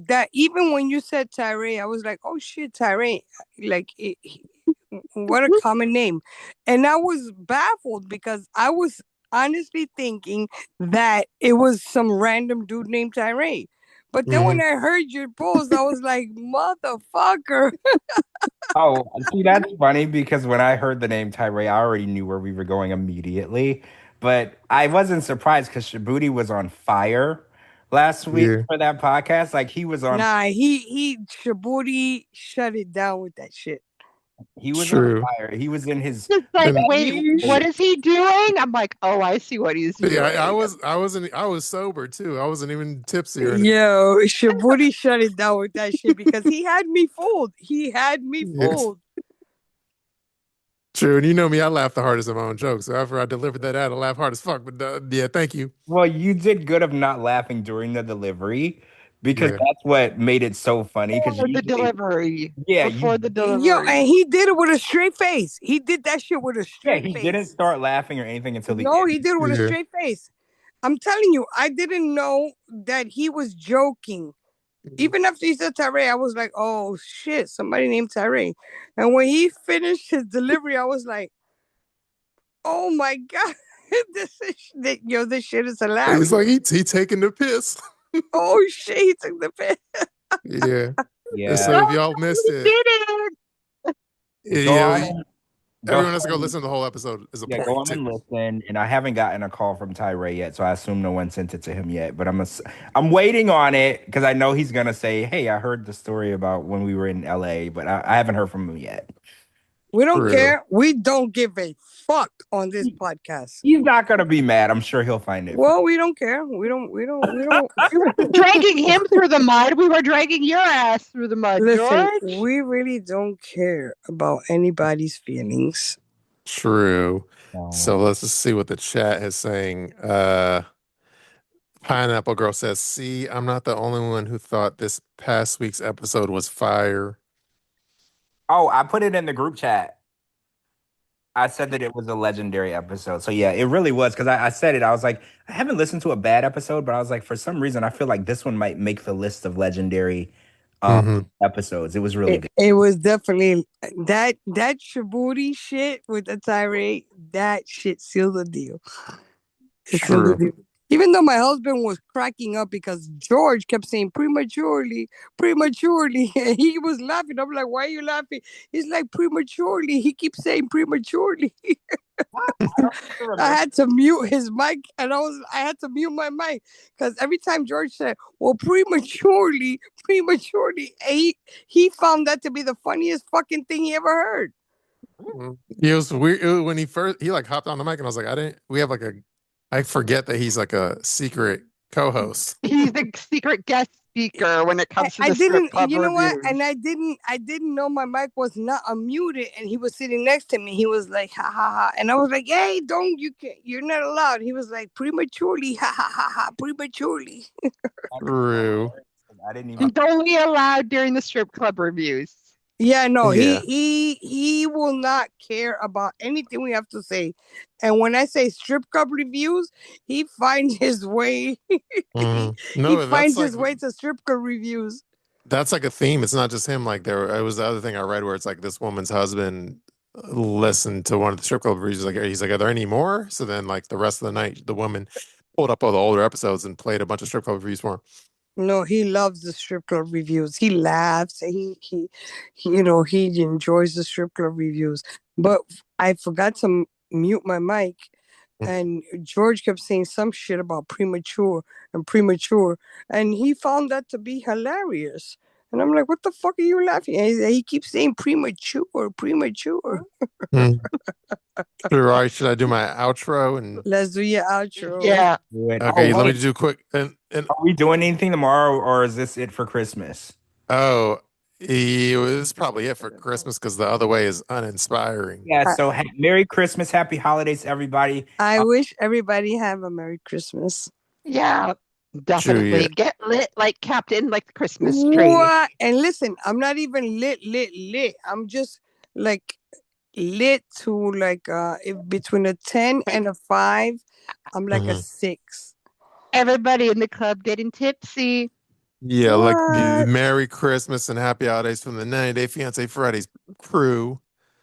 [SPEAKER 4] That even when you said tirade, I was like, oh shit, tirade. Like, what a common name. And I was baffled because I was honestly thinking that it was some random dude named Tirade. But then when I heard your post, I was like, motherfucker.
[SPEAKER 2] Oh, see, that's funny because when I heard the name Tyree, I already knew where we were going immediately. But I wasn't surprised because Shabooty was on fire last week for that podcast. Like he was on.
[SPEAKER 4] Nah, he Shabooty shut it down with that shit.
[SPEAKER 2] He was on fire. He was in his.
[SPEAKER 3] Just like, wait, what is he doing? I'm like, oh, I see what he's doing.
[SPEAKER 1] Yeah, I was sober too. I wasn't even tipsy or anything.
[SPEAKER 4] Yo, Shabooty shut it down with that shit because he had me fooled. He had me fooled.
[SPEAKER 1] True, and you know me, I laugh the hardest at my own jokes. So after I delivered that ad, I laugh hard as fuck. But yeah, thank you.
[SPEAKER 2] Well, you did good of not laughing during the delivery because that's what made it so funny. Because
[SPEAKER 3] the delivery,
[SPEAKER 2] before
[SPEAKER 3] the delivery.
[SPEAKER 4] Yo, and he did it with a straight face. He did that shit with a straight face.
[SPEAKER 2] He didn't start laughing or anything until the
[SPEAKER 4] No,
[SPEAKER 2] end.
[SPEAKER 4] he did it with a straight face. I'm telling you, I didn't know that he was joking. Even after he said Tyree, I was like, oh shit, somebody named Tyree. And when he finished his delivery, I was like, oh my God, this shit is hilarious.
[SPEAKER 1] It's like he taking the piss.
[SPEAKER 4] Oh shit, he took the piss.
[SPEAKER 1] Yeah.
[SPEAKER 2] Yeah.
[SPEAKER 1] So if y'all missed it,
[SPEAKER 2] Go on
[SPEAKER 1] Everyone has to go listen to the whole episode is a
[SPEAKER 2] Yeah,
[SPEAKER 1] point
[SPEAKER 2] go on
[SPEAKER 1] too.
[SPEAKER 2] and listen. And I haven't gotten a call from Tyree yet, so I assume no one sent it to him yet. But I'm waiting on it because I know he's gonna say, "Hey, I heard the story about when we were in LA," but I haven't heard from him yet.
[SPEAKER 4] We don't
[SPEAKER 1] True.
[SPEAKER 4] care. We don't give a fuck on this podcast.
[SPEAKER 2] He's not gonna be mad. I'm sure he'll find it.
[SPEAKER 4] Well, we don't care. We don't.
[SPEAKER 3] Dragging him through the mud. We were dragging your ass through the mud,
[SPEAKER 4] Listen,
[SPEAKER 3] George.
[SPEAKER 4] we really don't care about anybody's feelings.
[SPEAKER 1] True.
[SPEAKER 2] No.
[SPEAKER 1] So let's just see what the chat is saying. Pineapple Girl says, "See, I'm not the only one who thought this past week's episode was fire."
[SPEAKER 2] Oh, I put it in the group chat. I said that it was a legendary episode. So yeah, it really was because I said it. I was like, I haven't listened to a bad episode, but I was like, for some reason, I feel like this one might make the list of legendary episodes. It was really good.
[SPEAKER 4] It was definitely that Shabooty shit with the tirade. That shit sealed the deal. It sealed the deal. Even though my husband was cracking up because George kept saying prematurely, prematurely, and he was laughing. I'm like, why are you laughing? He's like, prematurely. He keeps saying prematurely. I had to mute his mic, and I had to mute my mic because every time George said, "Well, prematurely," he found that to be the funniest fucking thing he ever heard.
[SPEAKER 1] It was weird when he like hopped on the mic, and I was like, I forget that he's like a secret co-host.
[SPEAKER 3] He's a secret guest speaker when it comes to the
[SPEAKER 4] didn't,
[SPEAKER 3] strip club
[SPEAKER 4] you know what?
[SPEAKER 3] reviews.
[SPEAKER 4] And I didn't know my mic was not unmuted, and he was sitting next to me. He was like, "Ha ha ha," and I was like, "Hey, you're not allowed." He was like, "Prematurely, ha ha ha ha, prematurely."
[SPEAKER 1] True.
[SPEAKER 2] I didn't even.
[SPEAKER 3] He's only allowed during the strip club reviews.
[SPEAKER 4] Yeah, no,
[SPEAKER 1] Yeah.
[SPEAKER 4] he will not care about anything we have to say. And when I say strip club reviews, he finds his way.
[SPEAKER 1] No,
[SPEAKER 4] he finds
[SPEAKER 1] that's
[SPEAKER 4] his way to strip club reviews.
[SPEAKER 1] That's like a theme. It's not just him. Like it was the other thing I read where it's like this woman's husband listened to one of the strip club reviews. He's like, "Are there any more?" So then, like the rest of the night, the woman pulled up all the older episodes and played a bunch of strip club reviews for him.
[SPEAKER 4] No, he loves the strip club reviews. He laughs. He he enjoys the strip club reviews. But I forgot to mute my mic, and George kept saying some shit about premature, and he found that to be hilarious. And I'm like, what the fuck are you laughing at? He keeps saying premature.
[SPEAKER 1] Right? Should I do my outro and
[SPEAKER 4] Let's do your outro.
[SPEAKER 3] Yeah.
[SPEAKER 1] okay? Let me do quick. And
[SPEAKER 2] are we doing anything tomorrow, or is this it for Christmas?
[SPEAKER 1] It was probably it for Christmas because the other way is uninspiring.
[SPEAKER 2] Yeah. So Merry Christmas, Happy Holidays, everybody.
[SPEAKER 4] I wish everybody have a Merry Christmas.
[SPEAKER 3] Yeah. Definitely.
[SPEAKER 1] True, yeah.
[SPEAKER 3] Get lit like Captain, like the Christmas tree.
[SPEAKER 4] What? And listen, I'm not even lit. I'm just like lit to like if between a 10 and a 5, I'm like a 6.
[SPEAKER 3] Everybody in the club getting tipsy.
[SPEAKER 1] Yeah, like Merry Christmas and Happy Holidays from the 90 Day Fiancé Fridays crew.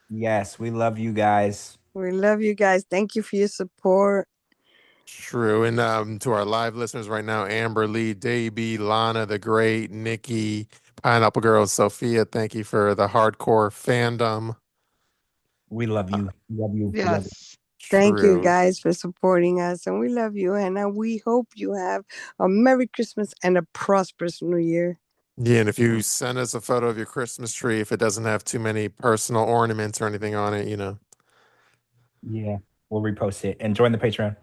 [SPEAKER 2] Yes, we love you guys.
[SPEAKER 4] We love you guys. Thank you for your support.
[SPEAKER 1] True. And to our live listeners right now, Amberlee, DayB, Lana the Great, Nikki, Pineapple Girl, Sophia, thank you for the hardcore fandom.
[SPEAKER 2] We love you. Love you.
[SPEAKER 3] Yes.
[SPEAKER 2] Love you.
[SPEAKER 4] Thank you guys for supporting us, and we love you, and we hope you have a Merry Christmas and a prosperous New Year.
[SPEAKER 1] Yeah, and if you send us a photo of your Christmas tree, if it doesn't have too many personal ornaments or anything on it,
[SPEAKER 2] Yeah, we'll repost it and join the Patreon.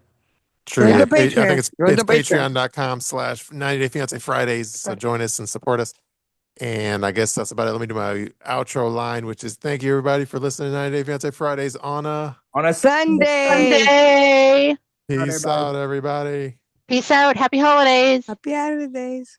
[SPEAKER 1] True.
[SPEAKER 4] Join
[SPEAKER 1] Yeah.
[SPEAKER 4] the Patreon.
[SPEAKER 1] I think it's
[SPEAKER 4] Join the Patreon.
[SPEAKER 1] patreon.com/90 Day Fiancé Fridays. So join us and support us. And I guess that's about it. Let me do my outro line, which is thank you everybody for listening to 90 Day Fiancé Fridays on a
[SPEAKER 4] Sunday.
[SPEAKER 1] Peace out, everybody.
[SPEAKER 3] Peace out. Happy holidays.
[SPEAKER 4] Happy holidays.